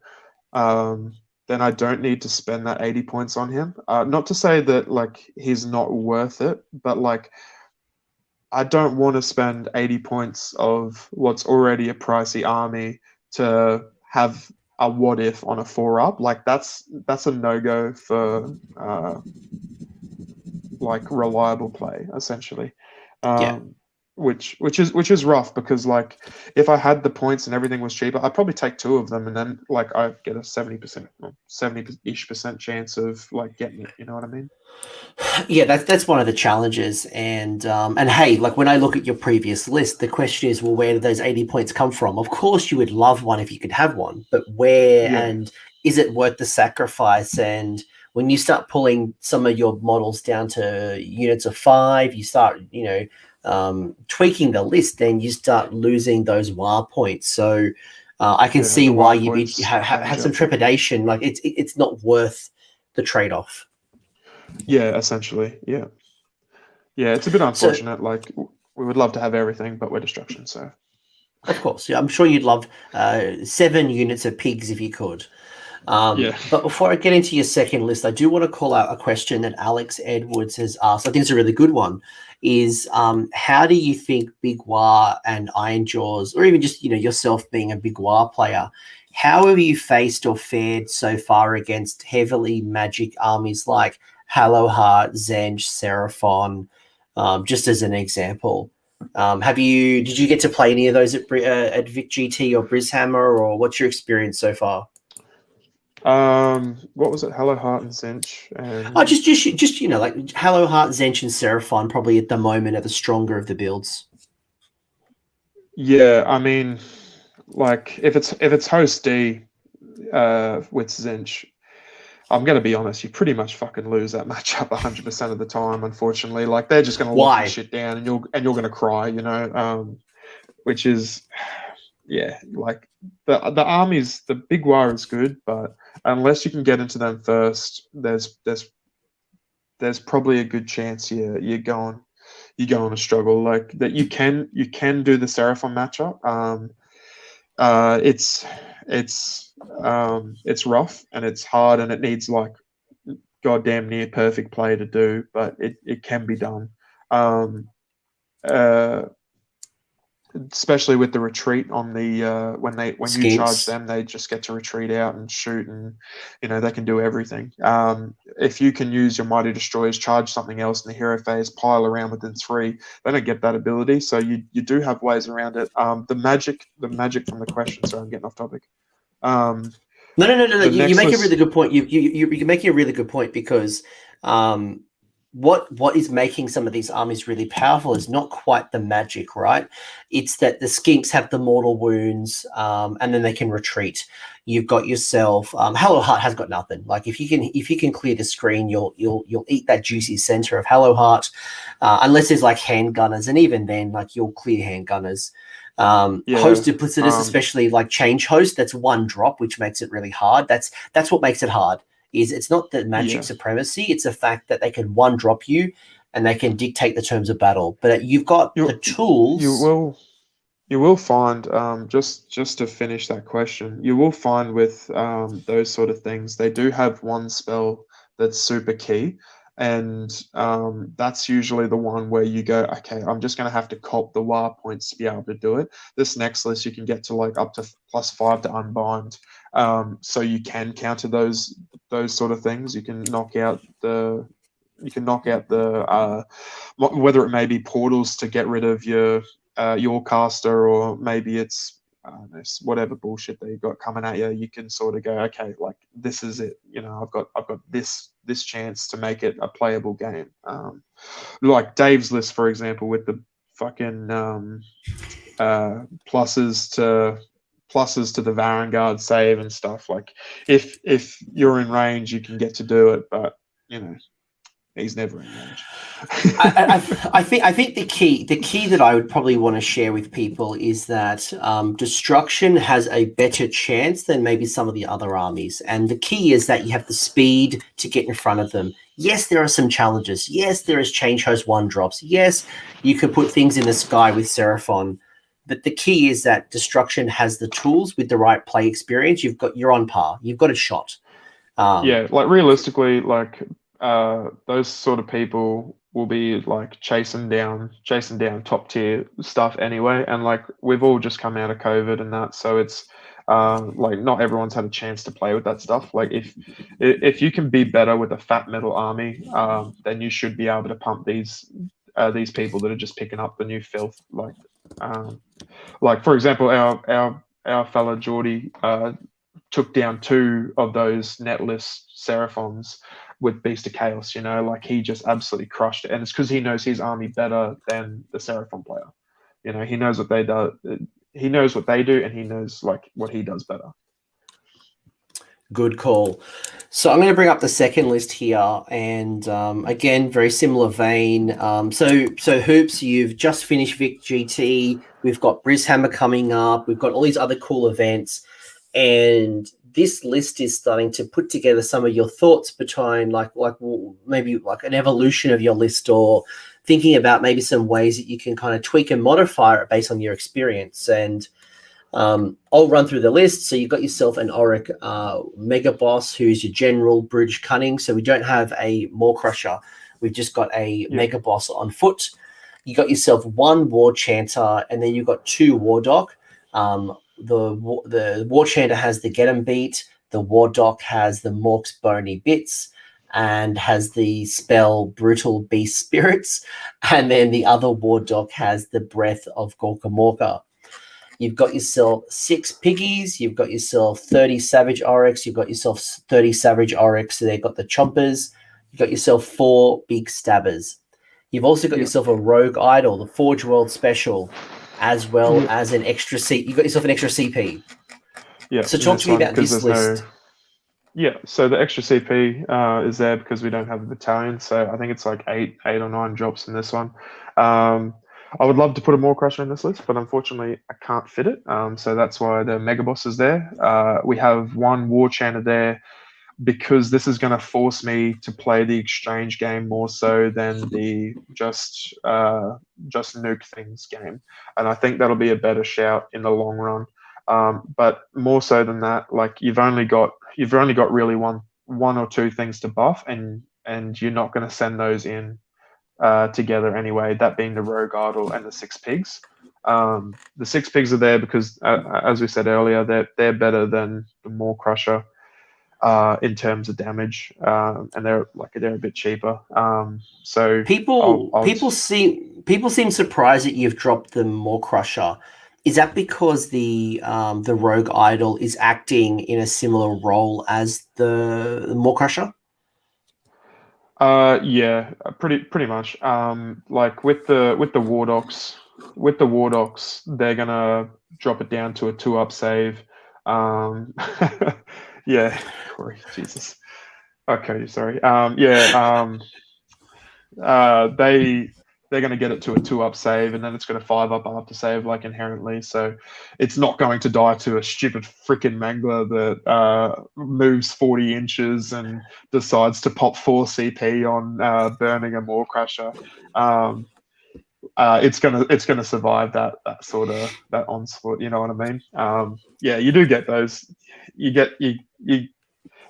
then I don't need to spend that 80 points on him. Not to say that like he's not worth it, but like I don't want to spend 80 points of what's already a pricey army to have a what if on a 4-up. Like that's a no-go for like reliable play essentially. Which is rough, because like if I had the points and everything was cheaper, I'd probably take 2 of them, and then like I get a 70% chance of like getting it, you know what I mean? Yeah, that's one of the challenges. And hey, like when I look at your previous list, the question is, well, where did those 80 points come from? Of course you would love one if you could have one, but where? And is it worth the sacrifice? And when you start pulling some of your models down to units of 5, you start, tweaking the list, then you start losing those Waaagh points. So I can see why you have some trepidation. Like it's not worth the trade-off. Yeah, essentially. Yeah. It's a bit unfortunate. Like we would love to have everything, but we're destruction. So of course, I'm sure you'd love 7 units of pigs if you could. But before I get into your second list, I do want to call out a question that Alex Edwards has asked. I think it's a really good one. Is how do you think Big Waaagh and Ironjaws, or even just yourself being a Big Waaagh player, how have you faced or fared so far against heavily magic armies like Hallowheart, Zench, Seraphon, just as an example? Did you get to play any of those at Vic GT or Brishammer, or what's your experience so far? What was it? Hallowheart and Zench. And... just like Hallowheart, Zench, and Seraphon probably at the moment are the stronger of the builds. Yeah, I mean, like if it's host D with Zench, I'm gonna be honest, you pretty much fucking lose that matchup 100% of the time. Unfortunately, like they're just gonna lock your shit down, and you're gonna cry, which is, like the armies, the Big Waaagh is good, but unless you can get into them first, there's probably a good chance you're going to struggle. Like that you can do the Seraphon matchup. It's rough and it's hard, and it needs like goddamn near perfect play to do, but it can be done. especially with the retreat on the when you charge Skinks. them, they just get to retreat out and shoot, and they can do everything. If you can use your Mighty Destroyers, charge something else in the hero phase, pile around within 3, they don't get that ability. So you do have ways around it. The magic from the question. Sorry, I'm getting off topic. No. You make a list, really good point. You're making a really good point, because what is making some of these armies really powerful is not quite the magic, right? It's that the skinks have the mortal wounds, and then they can retreat. You've got yourself. Hello Heart has got nothing. Like if you can clear the screen, you'll eat that juicy center of Hello Heart, unless there's like handgunners, and even then, like you'll clear handgunners. Host duplicitous, especially like change host, that's 1 drop, which makes it really hard. That's what makes it hard. Is it's not the magic supremacy, it's the fact that they can 1 drop you and they can dictate the terms of battle. But you've got the tools. You will find, just to finish that question, you will find with those sort of things, they do have 1 spell that's super key. And that's usually the one where you go, okay, I'm just going to have to cop the Waaagh points to be able to do it. This next list, you can get to like up to +5 to unbind. So you can counter those sort of things. You can knock out the whether it may be portals to get rid of your caster, or maybe it's whatever bullshit that you've got coming at you. You can sort of go, okay, like this is it. I've got this chance to make it a playable game. Like Dave's list, for example, with the fucking pluses to the Varangard save and stuff. Like if you're in range, you can get to do it, but he's never in range. I think the key that I would probably want to share with people is that destruction has a better chance than maybe some of the other armies, and the key is that you have the speed to get in front of them. Yes, there are some challenges. Yes, there is change host 1 drops. Yes, you can put things in the sky with Seraphon. But the key is that destruction has the tools with the right play experience. You're on par. You've got a shot. Like realistically, like those sort of people will be like chasing down top tier stuff anyway. And like we've all just come out of COVID and that, so it's like not everyone's had a chance to play with that stuff. Like if you can be better with a fat metal army, then you should be able to pump these people that are just picking up the new filth. Like for example, our fella Geordie took down 2 of those netless Seraphons with Beast of Chaos. Like he just absolutely crushed it, and it's because he knows his army better than the Seraphon player. He knows what they do. He knows what they do, and he knows like what he does better. Good call. So I'm going to bring up the second list here, and again, very similar vein. So Hoops, you've just finished Vic GT. We've got Brishammer coming up. We've got all these other cool events, and this list is starting to put together some of your thoughts behind maybe like an evolution of your list, or thinking about maybe some ways that you can kind of tweak and modify it based on your experience. And I'll run through the list. So you've got yourself an Orruk Mega Boss, who's your general Bridge Cunning. So we don't have a Maw Crusher. We've just got a Mega Boss on foot. You got yourself 1 War Chanter, and then you've got 2 War Doc. The War Chanter has the Get 'em Beat. The War Doc has the Mork's Bony Bits and has the spell Brutal Beast Spirits. And then the other War Doc has the Breath of Gorkamorka. You've got yourself 6 Piggies. You've got yourself 30 Savage Oryx. You've got yourself 30 Savage Oryx. So they've got the Chompers. You've got yourself 4 Big Stabbers. You've also got yourself a Rogue Idol, the Forge World Special, as well as an extra You've got yourself an extra CP. Yeah. So talk to me about this list. So the extra CP is there because we don't have a battalion. So I think it's like 8 or 9 drops in this one. I would love to put a Maw Crusher in this list, but unfortunately I can't fit it. So that's why the Mega Boss is there. We have 1 War Chanter there because this is going to force me to play the exchange game more so than the just nuke things game. And I think that'll be a better shout in the long run. But more so than that, like you've only got really one or two things to buff, and you're not going to send those in together anyway, that being the Rogue Idol and the 6 pigs. The 6 pigs are there because, as we said earlier, they're better than the Maw Crusher in terms of damage, and they're a bit cheaper. So people seem surprised that you've dropped the Maw Crusher. Is that because the Rogue Idol is acting in a similar role as the Maw Crusher? Yeah, pretty much. Like with the War Dogs, they're gonna drop it down to a 2-up save. Yeah, Corey, Jesus. Okay, sorry. They're going to get it to a 2-up save, and then it's going to 5-up after save, like inherently. So it's not going to die to a stupid freaking Mangler that moves 40 inches and decides to pop 4 CP on burning a Maw Crusher. It's gonna survive that sort of that onslaught. You know what I mean? Yeah, you do get those.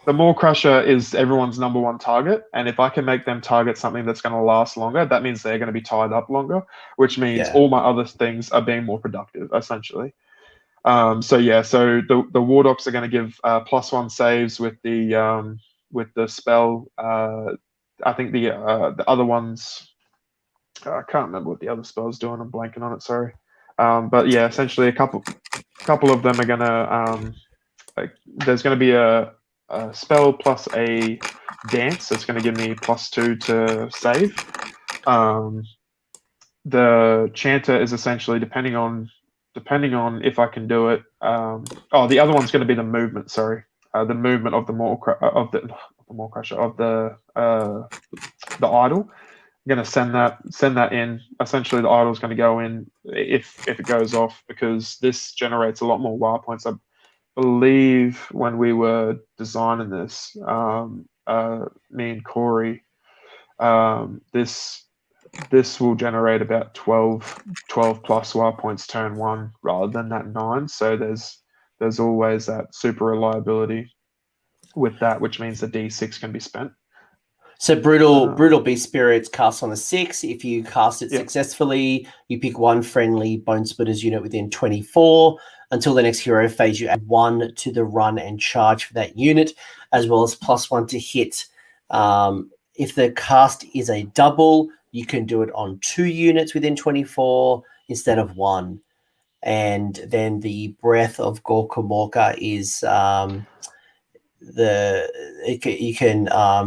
The Maw Crusher is everyone's number one target, and if I can make them target something that's going to last longer, that means they're going to be tied up longer, which means all my other things are being more productive, essentially. So the War Dogs are going to give +1 saves with the spell. I think the other ones, I can't remember what the other spell's doing. I'm blanking on it. Sorry, but yeah, essentially a couple of them are going to there's going to be a spell plus a dance that's going to give me +2 to save. The chanter is essentially depending on if I can do it. The other one's going to be the movement. Sorry, the movement of the Maw Crusher of the idol. I'm going to send that in. Essentially, the idol's going to go in if it goes off, because this generates a lot more Waaagh points. I believe when we were designing this, me and Corey, this will generate about 12 plus Waaagh points turn 1 rather than that 9. So there's always that super reliability with that, which means the D6 can be spent. So brutal beast spirits cast on a 6. If you cast it successfully, you pick 1 friendly Bone Splitters unit within 24. Until the next hero phase, you add 1 to the run and charge for that unit, as well as +1 to hit. If the cast is a double, you can do it on 2 units within 24 instead of 1. And then the Breath of Gorkamorka is you can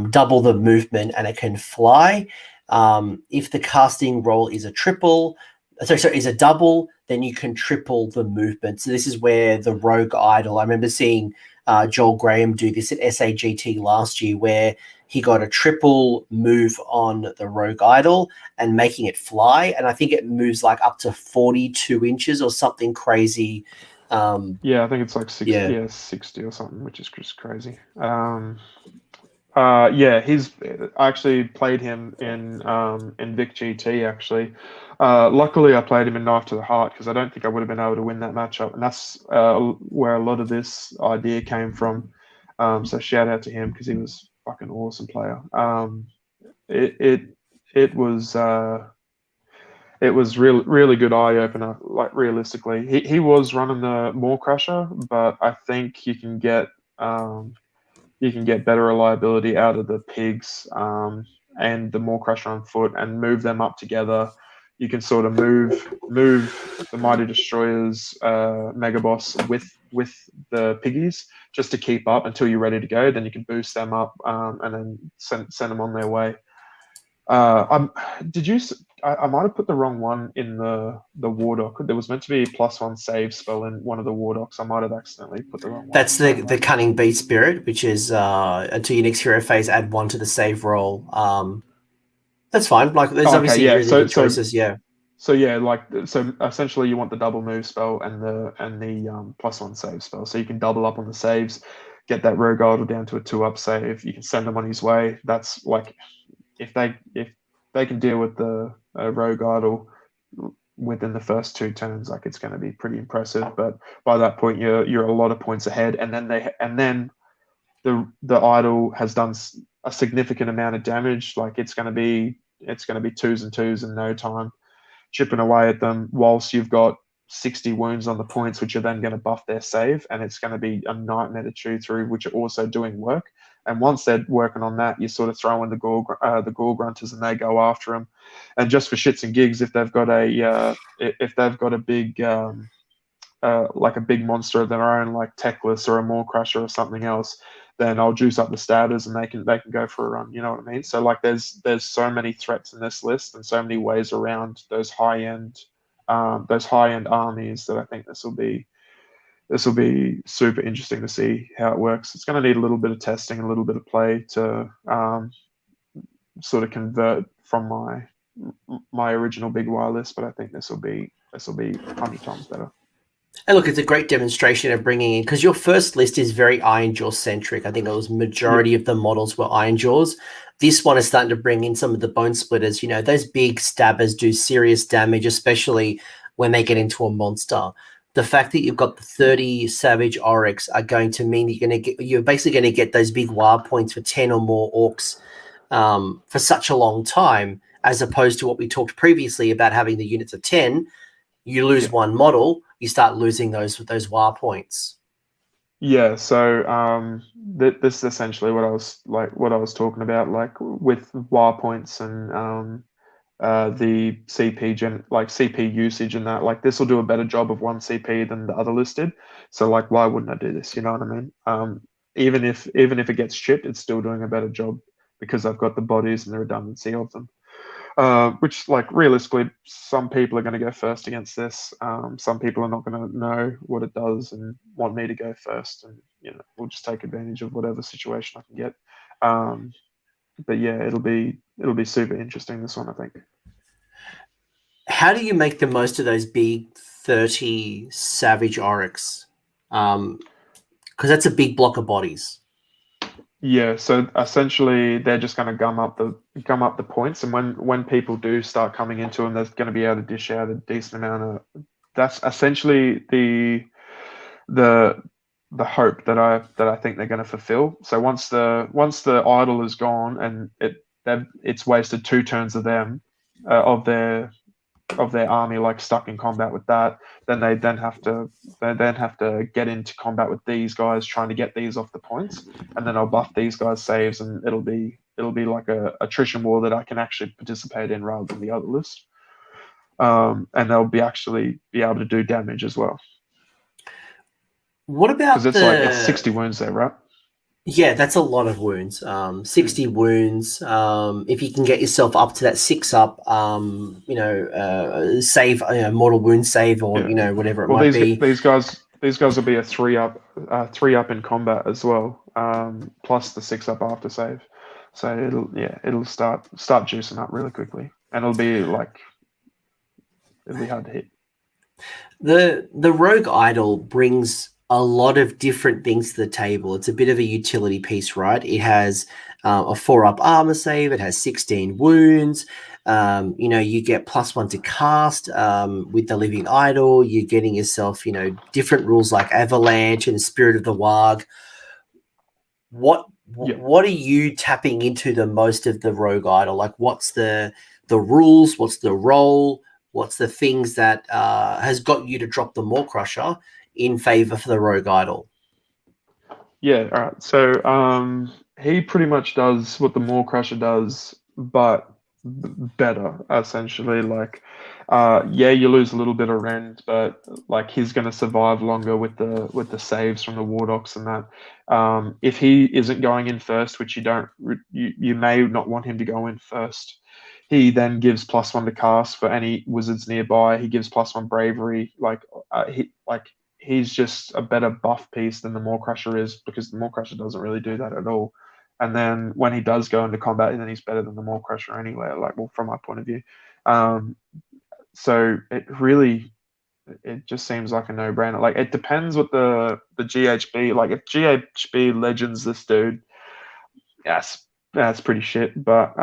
double the movement, and it can fly. If the casting roll is a double, then you can triple the movement. So this is where the Rogue Idol, I remember seeing Joel Graham do this at SAGT last year, where he got a triple move on the Rogue Idol and making it fly. And I think it moves like up to 42 inches or something crazy. Yeah, I think it's like 60, 60 or something, which is just crazy. I actually played him in Vic GT, actually. Luckily, I played him in Knife to the Heart, because I don't think I would have been able to win that matchup. And that's where a lot of this idea came from. So shout out to him, because he was a fucking awesome player. It was really good eye opener. Like, realistically, he was running the Maw Crusher, but I think you can get better reliability out of the pigs and the Maw Crusher on foot, and move them up together. You can sort of move the Mighty Destroyers Mega Boss with the piggies, just to keep up until you're ready to go. Then you can boost them up and then send them on their way. I might have put the wrong one in the Wardock. There was meant to be a +1 save spell in one of the Wardocks. I might have accidentally put the wrong one. That's the Cunning Beast Spirit, which is until your next hero phase, add 1 to the save roll. That's fine. Like, there's obviously really good choices. So essentially, you want the double move spell and the +1 save spell, so you can double up on the saves, get that Rogue Idol down to a 2-up save. You can send him on his way. That's like, if they can deal with the Rogue Idol within the first 2 turns, like, it's going to be pretty impressive. But by that point, you're a lot of points ahead, and then the Idol has done a significant amount of damage. Like, it's going to be it's going to be 2s and 2s in no time, chipping away at them whilst you've got 60 wounds on the points, which are then going to buff their save, and it's going to be a nightmare to chew through, which are also doing work. And once they're working on that, you sort of throw in the gore grunters, and they go after them. And just for shits and gigs, if they've got a big like a big monster of their own, like Techless or a Maw Crusher or something else, then I'll juice up the starters and they can go for a run. You know what I mean? So like there's so many threats in this list and so many ways around those high end armies that I think this will be super interesting to see how it works. It's going to need a little bit of testing, a little bit of play to sort of convert from my original Big Waaagh list, but I think this will be 100 times better. And look, it's a great demonstration of bringing in, because your first list is very Iron Jaw centric. I think it was majority of the models were Iron Jaws. This one is starting to bring in some of the Bone Splitters. You know, those big stabbers do serious damage, especially when they get into a monster. The fact that you've got the 30 Savage Oryx are going to mean that you're basically going to get those big Waaagh points for 10 or more Orcs for such a long time, as opposed to what we talked previously about having the units of 10. You lose one model, you start losing those Waaagh points. Yeah, so this is essentially what I was talking about, like with Waaagh points and the CP usage and that. Like this will do a better job of one CP than the other listed. So like, why wouldn't I do this? You know what I mean? Even if it gets chipped, it's still doing a better job because I've got the bodies and the redundancy of them. Which, like, realistically, some people are going to go first against this. Some people are not going to know what it does and want me to go first, and we'll just take advantage of whatever situation I can get. But yeah, it'll be super interesting, this one, I think. How do you make the most of those big 30 Savage Oryx? Because that's a big block of bodies. Yeah, so essentially they're just going to gum up the points, and when people do start coming into them, they're going to be able to dish out a decent amount of. That's essentially the hope that I think they're going to fulfill. So once the idol is gone and it's wasted 2 turns of them of their army, like stuck in combat with that, then they have to get into combat with these guys, trying to get these off the points, and then I'll buff these guys' saves, and it'll be like a attrition war that I can actually participate in rather than the other list. And they'll be able to do damage as well. What about because it's 60 wounds there, right? Yeah, that's a lot of wounds. 60 wounds. If you can get yourself up to that 6-up, save, mortal wound save, or whatever it might be. These guys will be a 3-up in combat as well, plus the 6-up after save. So it'll start juicing up really quickly, and it'll be hard to hit. The Rogue Idol brings a lot of different things to the table. It's a bit of a utility piece, right? It has a 4-up armor save. It has 16 wounds. You get +1 to cast with the Living Idol. You're getting yourself, different rules like Avalanche and Spirit of the Waaagh. What are you tapping into the most of the Rogue Idol? Like, what's the rules? What's the role? What's the things that has got you to drop the Maw Crusher in favor for the Rogue Idol? Yeah, all right. So he pretty much does what the Maw Crusher does, but better, essentially. Like, you lose a little bit of rend, but like he's going to survive longer with the saves from the Warlocks and that. If he isn't going in first, which you may not want him to go in first, he then gives +1 to cast for any wizards nearby. He gives +1 bravery. He's just a better buff piece than the Maw Crusher is, because the Maw Crusher doesn't really do that at all. And then when he does go into combat, then he's better than the Maw Crusher anyway, from my point of view. So it just seems like a no-brainer. Like, it depends what the GHB, like if GHB legends this dude, that's pretty shit. But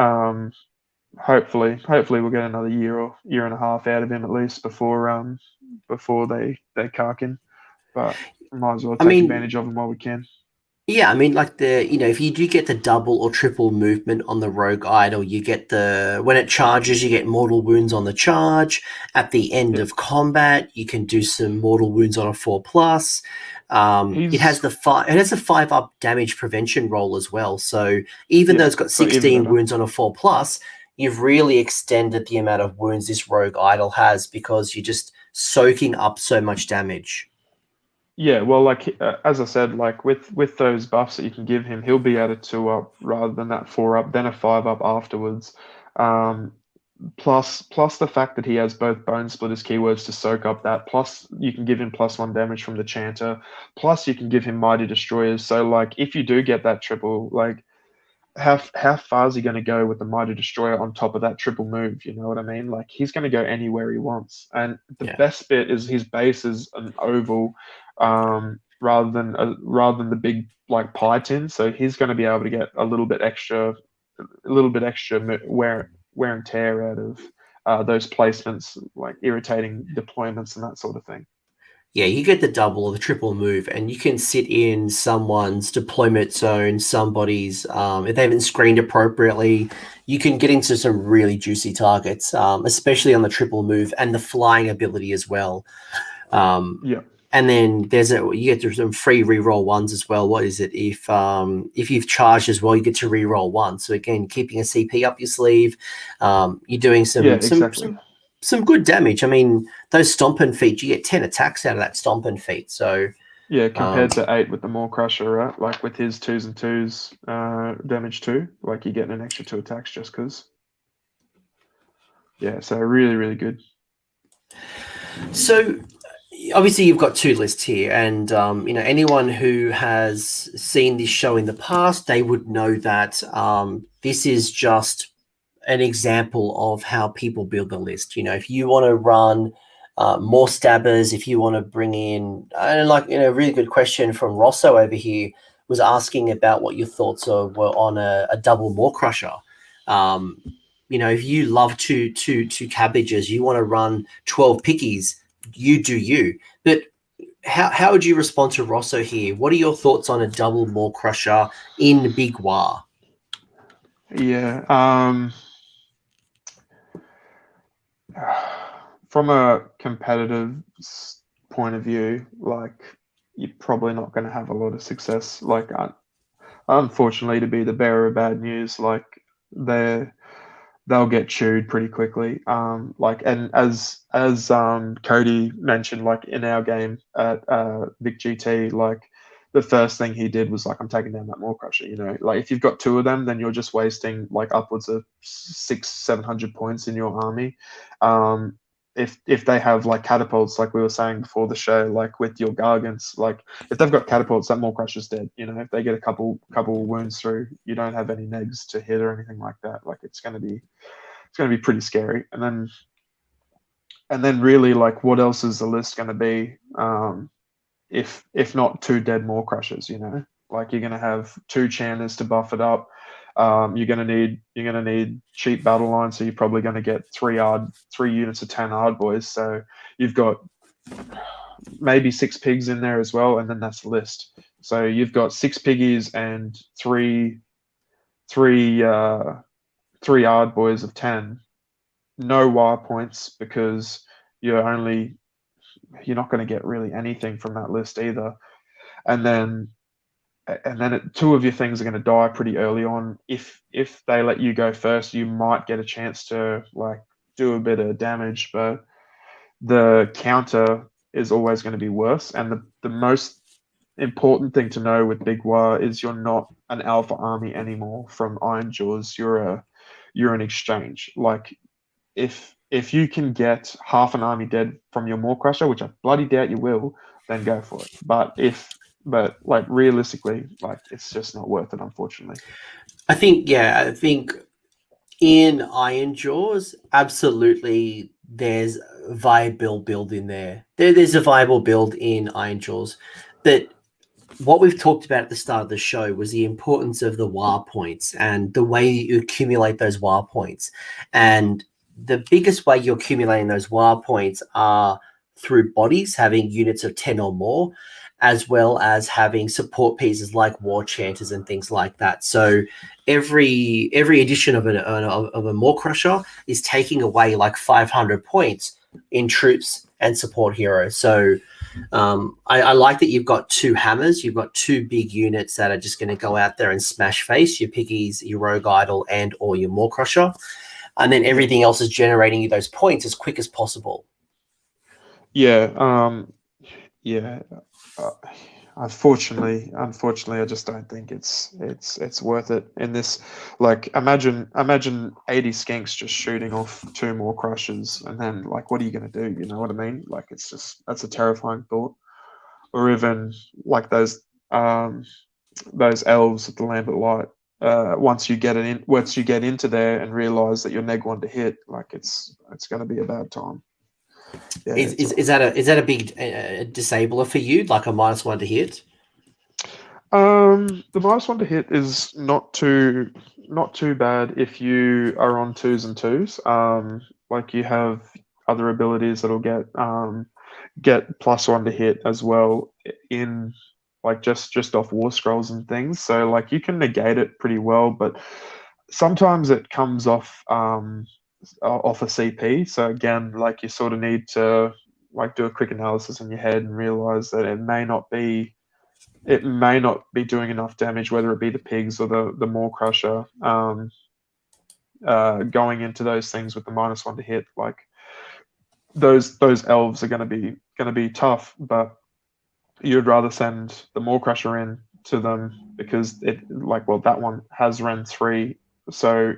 hopefully we'll get another year or year and a half out of him at least before they cark in. But might as well take advantage of him while we can. Yeah, I mean, like if you do get the double or triple movement on the rogue idol, you get when it charges, you get mortal wounds on the charge. At the end Yeah, of combat, you can do some mortal wounds on a 4+. It has he's it has a 5+ damage prevention roll as well. So even though yeah, it's got so even 16 better. wounds on a 4+, you've really extended the amount of wounds this rogue idol has because you're just soaking up so much damage. Yeah, well, like as I said, like with those buffs that you can give him, he'll be at a 2 up rather than that 4 up, then a 5 up afterwards. Um, plus the fact that he has both Bone Splitters keywords to soak up that. Plus you can give him +1 damage from the Chanter. Plus you can give him Mighty Destroyers. So like if you do get that triple, like how far is he going to go with the Mighty Destroyer on top of that triple move? You know what I mean? Like he's going to go anywhere he wants. And the Yeah. best bit is his base is an oval, rather than the big like pie tin. So he's going to be able to get a little bit extra wear and tear out of those placements, like irritating deployments and that sort of thing. Yeah, you get the double or the triple move, and you can sit in someone's deployment zone, somebody's, if they haven't screened appropriately, you can get into some really juicy targets, especially on the triple move and the flying ability as well. Yeah, And then you get some free reroll ones as well. What is it? If you've charged as well, you get to reroll one. So again, keeping a CP up your sleeve, you're doing yeah, exactly. some good damage. I mean, those stomping feet, you get 10 attacks out of that stomping feat. So Yeah, um, compared to 8 with the Maw Crusher, right? Like with his 2s and 2s damage too. Like you're getting an extra 2 attacks just because. Yeah, so really, really good. so obviously you've got two lists here, and anyone who has seen this show in the past, they would know that this is just an example of how people build the list. If you want to run more stabbers, if you want to bring in, and really good question from Rosso over here was asking about what your thoughts were on a double Maw Crusher. Um, if you love two cabbages, you want to run 12 pickies, you do you. But how would you respond to Rosso here? What are your thoughts on a double Maw Crusher in Big Waaagh? Yeah. From a competitive point of view, like you're probably not going to have a lot of success. Like, unfortunately, to be the bearer of bad news, like they they'll get chewed pretty quickly. Like, and as Cody mentioned, like in our game at Vic GT, like the first thing he did was like, I'm taking down that Maw Crusher. You know, like if you've got two of them, then you're just wasting like upwards of 600-700 points in your army. Um, if they have like catapults, like we were saying before the show, like with your gargants, like if they've got catapults, that Maw Crusher's dead. You know, if they get a couple wounds through, you don't have any negs to hit or anything like that. Like it's going to be pretty scary. And then really, like, what else is the list going to be? If not two dead Maw Crushers, you know, like you're going to have two Channers to buff it up. You're gonna need cheap battle lines, so you're probably going to get three units of 10 hard boys. So you've got maybe 6 pigs in there as well, and then that's the list. So you've got 6 piggies and three three hard boys of 10. No wire points because you're not going to get really anything from that list either. And then two of your things are going to die pretty early on. If they let you go first, you might get a chance to like do a bit of damage, but the counter is always going to be worse. And the most important thing to know with Big Waaagh is you're not an alpha army anymore from Ironjawz. You're an exchange. Like if you can get half an army dead from your Maw Crusher, which I bloody doubt you will, then go for it. But like realistically, like it's just not worth it, unfortunately. I think in Ironjawz, absolutely, there's a viable build in there. There's a viable build in Ironjawz, but what we've talked about at the start of the show was the importance of the Waaagh points and the way you accumulate those Waaagh points. And the biggest way you're accumulating those Waaagh points are through bodies, having units of 10 or more, as well as having support pieces like war chanters and things like that. So every edition of a Maw Crusher is taking away like 500 points in troops and support heroes. So I like that you've got 2 hammers. You've got 2 big units that are just going to go out there and smash face, your piggies, your rogue idol, and or your Maw Crusher. And then everything else is generating you those points as quick as possible. Yeah, yeah. Unfortunately, I just don't think it's worth it in this. Like, imagine 80 skinks just shooting off 2 more crushers, and then like, what are you going to do? You know what I mean? Like, it's just, that's a terrifying thought. Or even like those elves at the Lambert Light. Once you get into there and realize that you're neg 1 to hit, like it's going to be a bad time. Yeah, is that a big disabler for you, like a -1 to hit? The -1 to hit is not too bad if you are on 2s and 2s. Like, you have other abilities that'll get +1 to hit as well in like just off war scrolls and things. So like, you can negate it pretty well, but sometimes it comes off a CP. So again, like, you sort of need to like do a quick analysis in your head and realize that it may not be doing enough damage, whether it be the pigs or the Maw Crusher. Going into those things with the -1 to hit, like those elves are going to be tough, but you'd rather send the Maw Crusher in to them because that one has Ren 3, so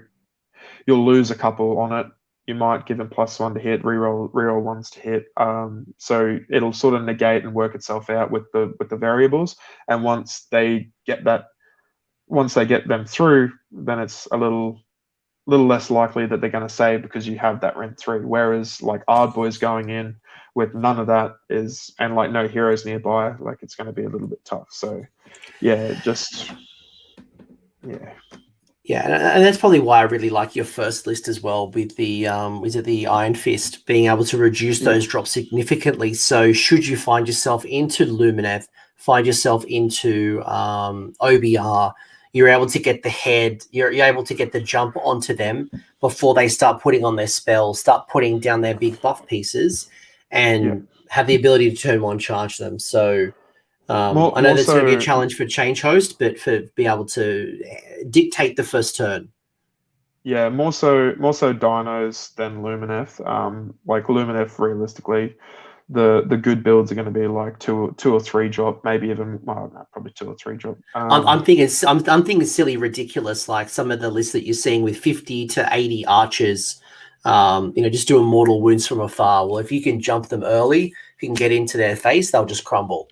you'll lose a couple on it. You might give them +1 to hit, reroll 1s to hit. So it'll sort of negate and work itself out with the variables. And once they get them through, then it's a little less likely that they're going to save because you have that Ren 3. Whereas like Ardboys going in with none of that and like no heroes nearby, like, it's going to be a little bit tough. So yeah, Yeah, and that's probably why I really like your first list as well, with the the Iron Fist, being able to reduce those drops significantly. So should you find yourself into Lumineth, find yourself into OBR, you're able to get the head, you're able to get the jump onto them before they start putting on their spells, start putting down their big buff pieces, and have the ability to turn 1 charge them. So I know that's going to be a challenge for Change Host, but for be able to dictate the first turn. Yeah, more so Dinos than Lumineth. Like Lumineth, realistically, the good builds are going to be like 2 or 3 drop, maybe even probably 2 or 3 drop. I'm thinking silly, ridiculous, like some of the lists that you're seeing with 50 to 80 archers. Just doing mortal wounds from afar. Well, if you can jump them early, if you can get into their face, they'll just crumble.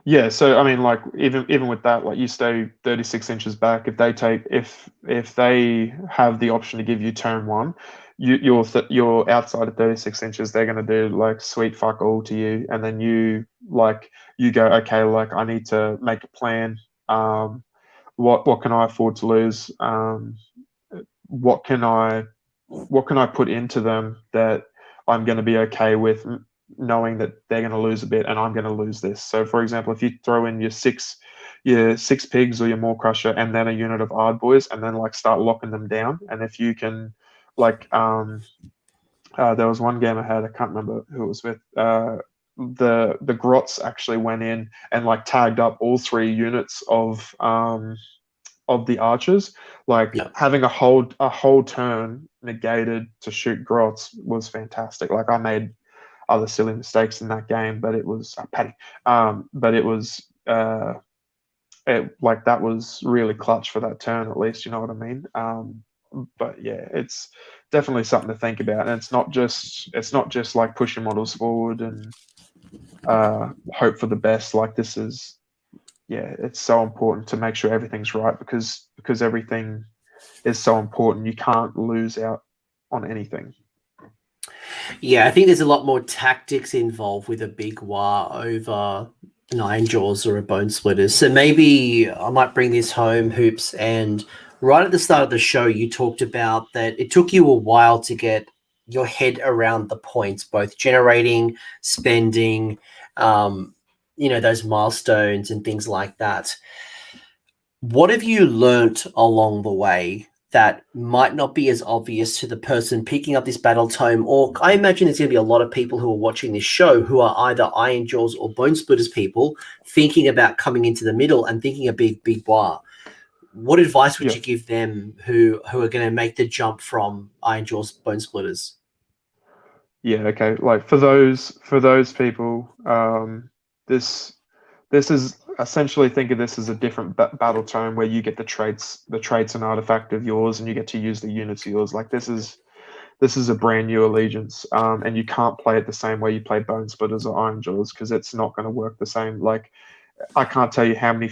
Yeah, so I mean, like, even with that, like, you stay 36 inches back. If they have the option to give you turn 1, you're outside of 36 inches. They're going to do like sweet fuck all to you, and then you go, okay, like, I need to make a plan. What can I afford to lose? What can I put into them that I'm going to be okay with, knowing that they're going to lose a bit and I'm going to lose this. So for example, if you throw in your six pigs or your Maw Crusher and then a unit of Ardboys, and then like start locking them down, and if you can, like, there was one game I had, I can't remember who it was with, the Grots actually went in and like tagged up all 3 units of the archers. Like, having a whole turn negated to shoot Grots was fantastic. Like, I made other silly mistakes in that game, but it was but it was that was really clutch for that turn, at least, you know what I mean. But yeah, it's definitely something to think about, and it's not just like pushing models forward and hope for the best. Like, this is, it's so important to make sure everything's right, because everything is so important. You can't lose out on anything. Yeah, I think there's a lot more tactics involved with a big Waaagh over an Iron Jaws or a Bone Splitters. So maybe I might bring this home, Hoops. And right at the start of the show, you talked about that it took you a while to get your head around the points, both generating, spending, those milestones and things like that. What have you learnt along the way that might not be as obvious to the person picking up this battle tome? Or I imagine there's going to be a lot of people who are watching this show who are either Iron Jaws or Bone Splitters people thinking about coming into the middle and thinking a big Waaagh. What advice would you give them who are going to make the jump from Iron Jaws, Bone Splitters? Yeah, okay. Like for those people, this is essentially, think of this as a different battle tome where you get the traits and artifact of yours, and you get to use the units of yours. Like this is a brand new Allegiance, and you can't play it the same way you play Bone Splitters or Iron Jaws, because it's not going to work the same. Like I can't tell you how many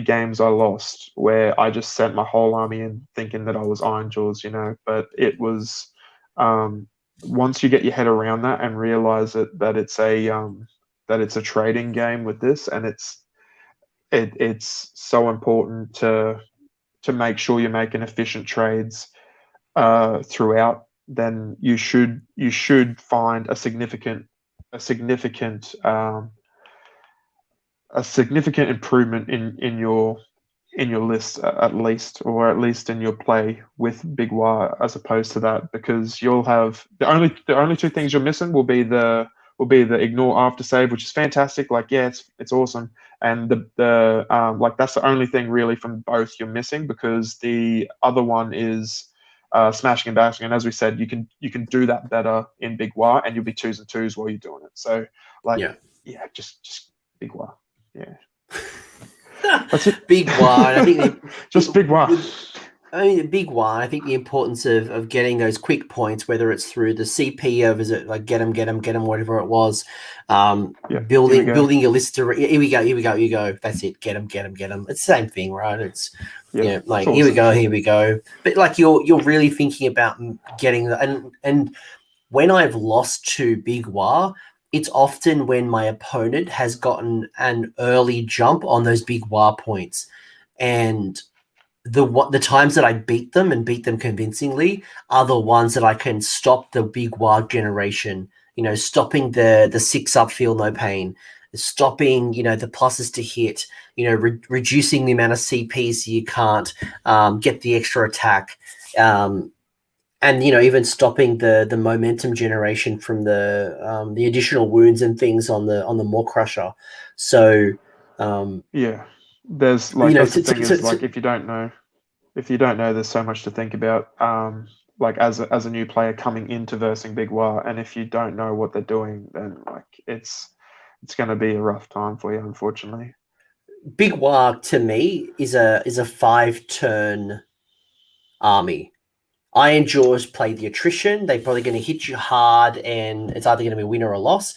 games I lost where I just sent my whole army in thinking that I was Iron Jaws, but it was once you get your head around that and realize that it's a trading game with this, and it's so important to make sure you're making efficient trades throughout. Then you should find a significant improvement in your list, at least in your play with Big Waaagh, as opposed to that, because you'll have the only two things you're missing will be the ignore after save, which is fantastic. Like, yeah, it's awesome, and the like that's the only thing really from both you're missing, because the other one is smashing and bashing, and as we said, you can do that better in Big Waaagh, and you'll be 2s and 2s while you're doing it. So just Big Waaagh. Yeah. That's it. Big Waaagh. I think just Big Waaagh. I mean, Big Waaagh. I think the importance of getting those quick points, whether it's through the CP of, is it like get them, whatever it was, building your list. Here we go. That's it. Get them. It's the same thing, right? It's like awesome. Here we go. But like you're really thinking about getting the and when I've lost to Big Waaagh, it's often when my opponent has gotten an early jump on those Big Waaagh points, and the times that I beat them convincingly are the ones that I can stop the Big Waaagh generation. Stopping the 6-up feel no pain, stopping the pluses to hit, reducing the amount of CPs so you can't get the extra attack. And even stopping the momentum generation from the additional wounds and things on the Maw Crusher. So there's like that's the thing is like if you don't know, there's so much to think about. Like as a new player coming into versing Big Waaagh, and if you don't know what they're doing, then like it's going to be a rough time for you, unfortunately. Big Waaagh to me is a 5-turn army. Iron Jaws play the attrition. They're probably going to hit you hard, and it's either going to be a win or a loss.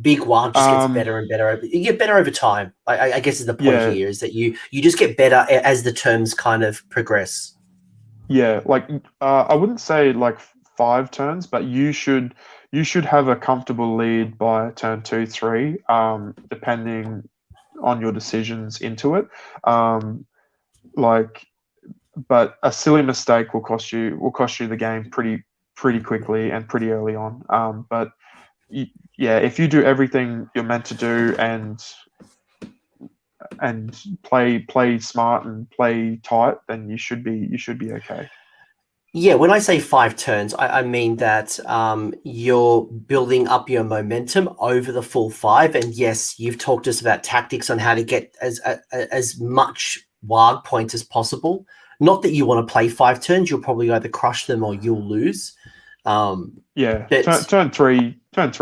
Big Waaagh just gets better and better. You get better over time. I guess is the point here, is that you just get better as the terms kind of progress. Yeah, like I wouldn't say like 5 turns, but you should have a comfortable lead by turn 2, 3, depending on your decisions into it. But a silly mistake will cost you the game pretty quickly and pretty early on. But if you do everything you're meant to do and play smart and play tight, then you should be okay. Yeah, when I say 5 turns, I mean that you're building up your momentum over the full 5. And yes, you've talked to us about tactics on how to get as much Waaagh points as possible. Not that you want to play 5 turns; you'll probably either crush them or you'll lose. Turn 3,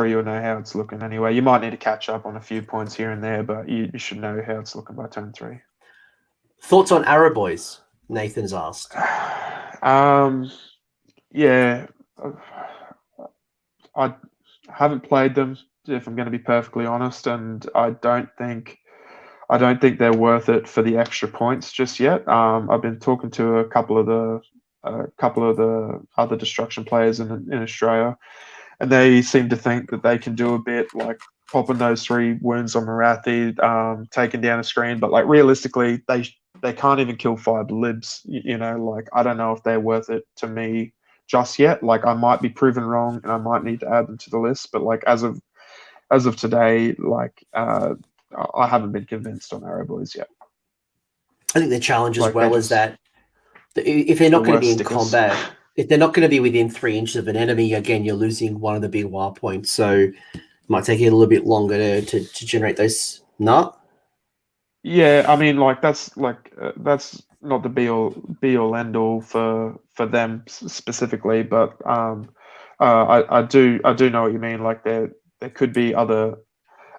you'll know how it's looking anyway. You might need to catch up on a few points here and there, but you should know how it's looking by turn 3. Thoughts on Arrow Boys? Nathan's asked. I haven't played them, if I'm going to be perfectly honest, and I don't think they're worth it for the extra points just yet. I've been talking to a couple of the other destruction players in Australia, and they seem to think that they can do a bit, like popping those 3 wounds on Marathi, taking down a screen, but like realistically, they can't even kill 5 libs. Like I don't know if they're worth it to me just yet. Like, I might be proven wrong, and I might need to add them to the list. But like as of today, like I haven't been convinced on Arrow Boys yet. I think the challenge as Like, well is that if they're not going to be in stickers. combat, if they're not going to be within 3 inches of an enemy, again, you're losing one of the big Waaagh points. So it might take you a little bit longer to generate those. No? Yeah, I mean, like that's not the be all end all for them specifically, but I do know what you mean. Like there could be other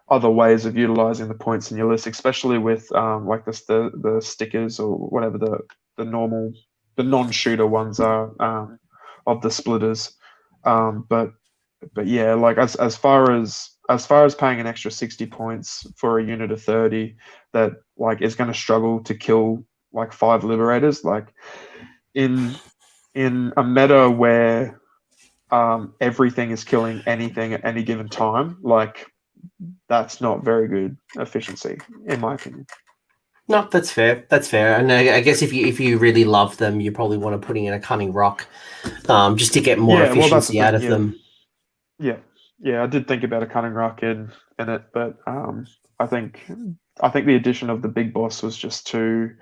ways of utilizing the points in your list, especially with like the stickers or whatever the non-shooter ones are of the splitters. But yeah, like as far as paying an extra 60 points for a unit of 30 that like is going to struggle to kill like 5 liberators, like in a meta where everything is killing anything at any given time, like that's not very good efficiency, in my opinion. No, that's fair. That's fair. And I guess if you really love them, you probably want to put in a cunning rock, just to get more efficiency out of them. Yeah, I did think about a cunning rock in it, but I think the addition of the big boss was just too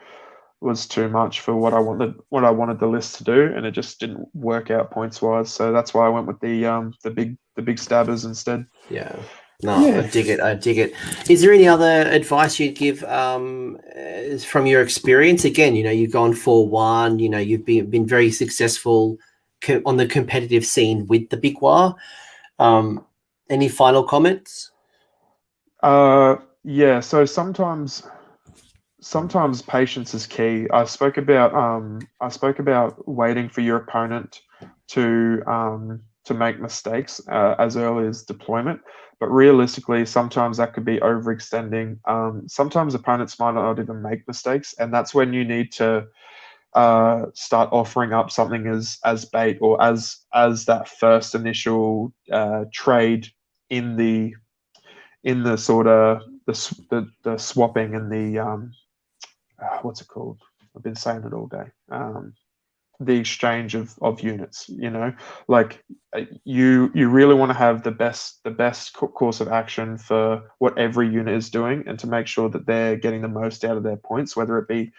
much for what I wanted the list to do, and it just didn't work out points wise. So that's why I went with the big stabbers instead. Yeah. No, yeah. I dig it. Is there any other advice you'd give from your experience? Again, you've gone 4-1, you've been very successful on the competitive scene with the Big Waaagh. Any final comments? Yeah, so sometimes patience is key. I spoke about waiting for your opponent to make mistakes as early as deployment, but realistically, sometimes that could be overextending. Sometimes opponents might not even make mistakes, and that's when you need to start offering up something as bait or as that first initial trade in the sort of the swapping and the what's it called? I've been saying it all day. The exchange of units, like you really want to have the best course of action for what every unit is doing, and to make sure that they're getting the most out of their points, whether it be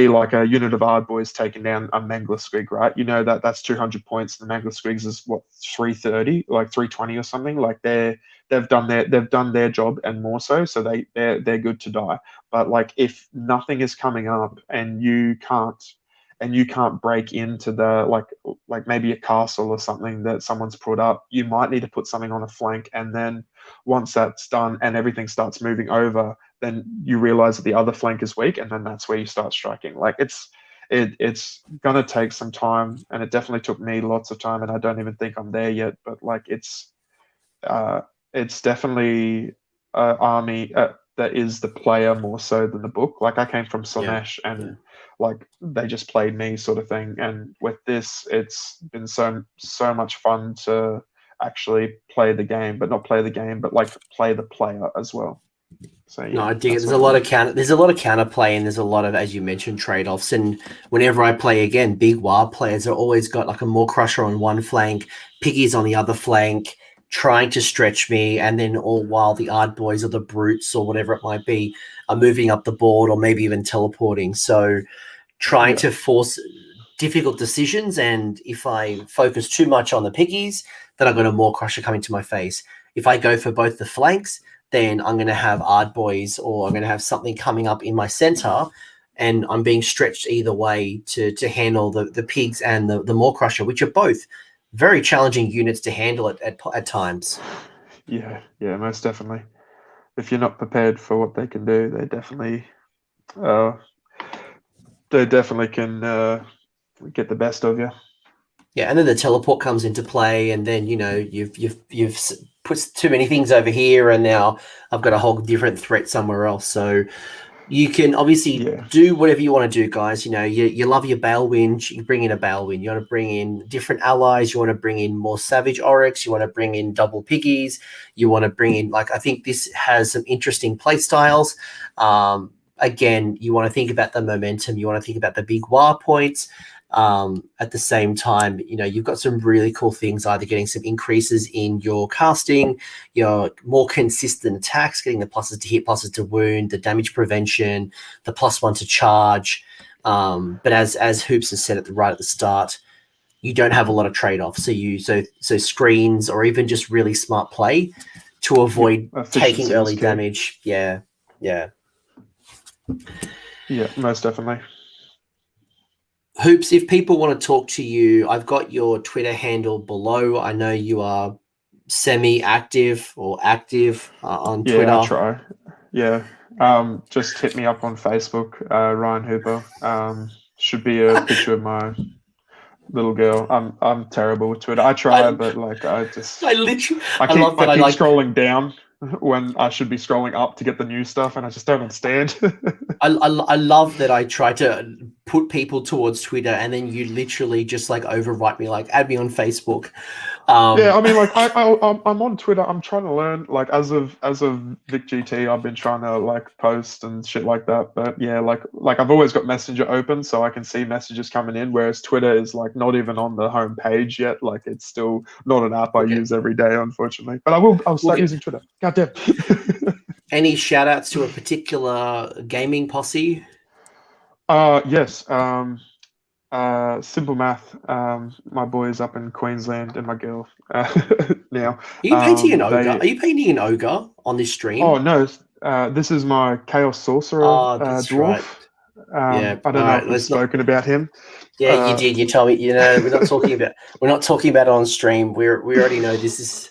like a unit of Ard Boys taking down a Mangler Squig, right? That's 200 points. The Mangler Squigs is what, 330, like 320 or something. Like they've done their job and more so they're good to die. But like if nothing is coming up and you can't break into the like maybe a castle or something that someone's put up, you might need to put something on a flank, and then once that's done and everything starts moving over, then you realize that the other flank is weak, and then that's where you start striking. Like it's gonna take some time, and it definitely took me lots of time, and I don't even think I'm there yet. But like it's definitely an army that is the player more so than the book. Like I came from Slaanesh, and like they just played me sort of thing. And with this, it's been so much fun to actually play the game, but not play the game, but like play the player as well. So yeah, no, I dig it. There's a lot of counterplay, and there's a lot of, as you mentioned, trade-offs. And whenever I play again, Big Waaagh players are always got like a Maw Crusher on one flank, Piggies on the other flank, trying to stretch me, and then all while the Ard Boys or the Brutes or whatever it might be are moving up the board or maybe even teleporting. So trying to force difficult decisions, and if I focus too much on the Piggies, then I've got a Maw Crusher coming to my face. If I go for both the flanks, then I'm going to have Ard Boys, or I'm going to have something coming up in my center, and I'm being stretched either way to handle the Pigs and the Maw Crusher, which are both very challenging units to handle at times. Yeah, most definitely. If you're not prepared for what they can do, they definitely can get the best of you. Yeah, and then the teleport comes into play, and then you've put too many things over here, and now I've got a whole different threat somewhere else. So you can obviously do whatever you want to do, guys. You love your Balewind, you bring in a Balewind. You want to bring in different allies. You want to bring in more Savage Orruks. You want to bring in double Piggies. You want to bring in, I think this has some interesting play styles. Again, you want to think about the momentum. You want to think about the Big Waaagh points. At the same time, you've got some really cool things, either getting some increases in your casting, your more consistent attacks, getting the pluses to hit, pluses to wound, the damage prevention, the +1 to charge. But as Hoops has said right at the start, you don't have a lot of trade-offs. So screens, or even just really smart play to avoid taking early damage. Yeah. Yeah, most definitely. Hoops, if people want to talk to you, I've got your Twitter handle below. I know you are semi-active or active on Twitter. Yeah, I try. Yeah. Just hit me up on Facebook, Ryan Hooper. Should be a picture of my little girl. I'm terrible with Twitter. I try, but I keep scrolling down when I should be scrolling up to get the new stuff, and I just don't understand. I love that I try to put people towards Twitter, and then you literally just overwrite me, add me on Facebook. Yeah, I mean, I'm on Twitter. I'm trying to learn. As of VicGT, I've been trying to post and shit like that. But yeah, I've always got Messenger open, so I can see messages coming in. Whereas Twitter is not even on the home page yet. It's still not an app I use every day, unfortunately. But I'll start using Twitter. Goddamn. Any shout outs to a particular gaming posse? Yes. Simple Math. My boys up in Queensland, and my girl now. Are you painting an ogre? Are you painting an ogre on this stream? Oh no, this is my Chaos Sorcerer dwarf. Right. I don't know if we've spoken about him. Yeah, you did. You told me. We're not talking about. We're not talking about it on stream. We already know this is.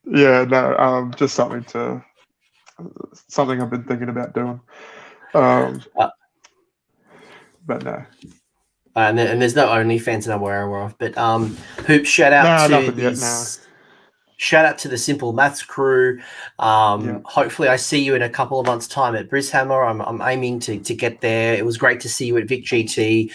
Yeah, no. Just something I've been thinking about doing. But no. And there's no OnlyFans that I'm aware of, but Hoop, shout out to the Simple Maths crew. Hopefully I see you in a couple of months' time at Brishammer. I'm aiming to get there. It was great to see you at VicGT.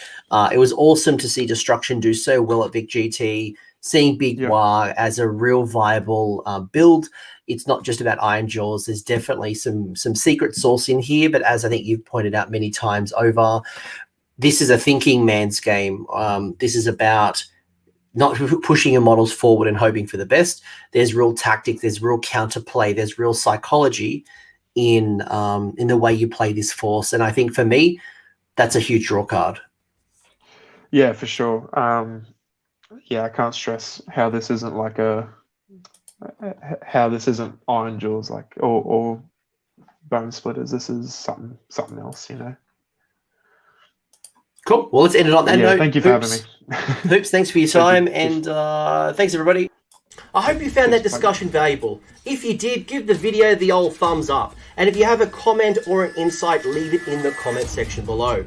It was awesome to see Destruction do so well at VicGT. Seeing Big Waaagh as a real viable build. It's not just about Iron Jaws. There's definitely some secret sauce in here, but as I think you've pointed out many times over, this is a thinking man's game. This is about not pushing your models forward and hoping for the best. There's real tactics, there's real counterplay, there's real psychology in the way you play this force. And I think for me, that's a huge draw card. Yeah, for sure. I can't stress how this isn't how this isn't Iron Jaws or Bone Splitters. This is something else, Cool. Well, let's end it on that note. Thank you for having me. Hoops, thanks for your time, and thanks, everybody. I hope you found that discussion valuable. If you did, give the video the old thumbs up. And if you have a comment or an insight, leave it in the comment section below.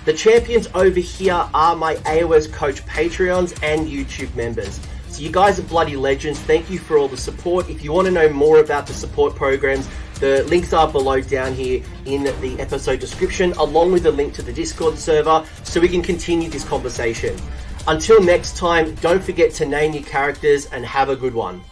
The champions over here are my AOS Coach Patreons and YouTube members. So you guys are bloody legends. Thank you for all the support. If you want to know more about the support programs, the links are below down here in the episode description, along with a link to the Discord server, so we can continue this conversation. Until next time, don't forget to name your characters and have a good one.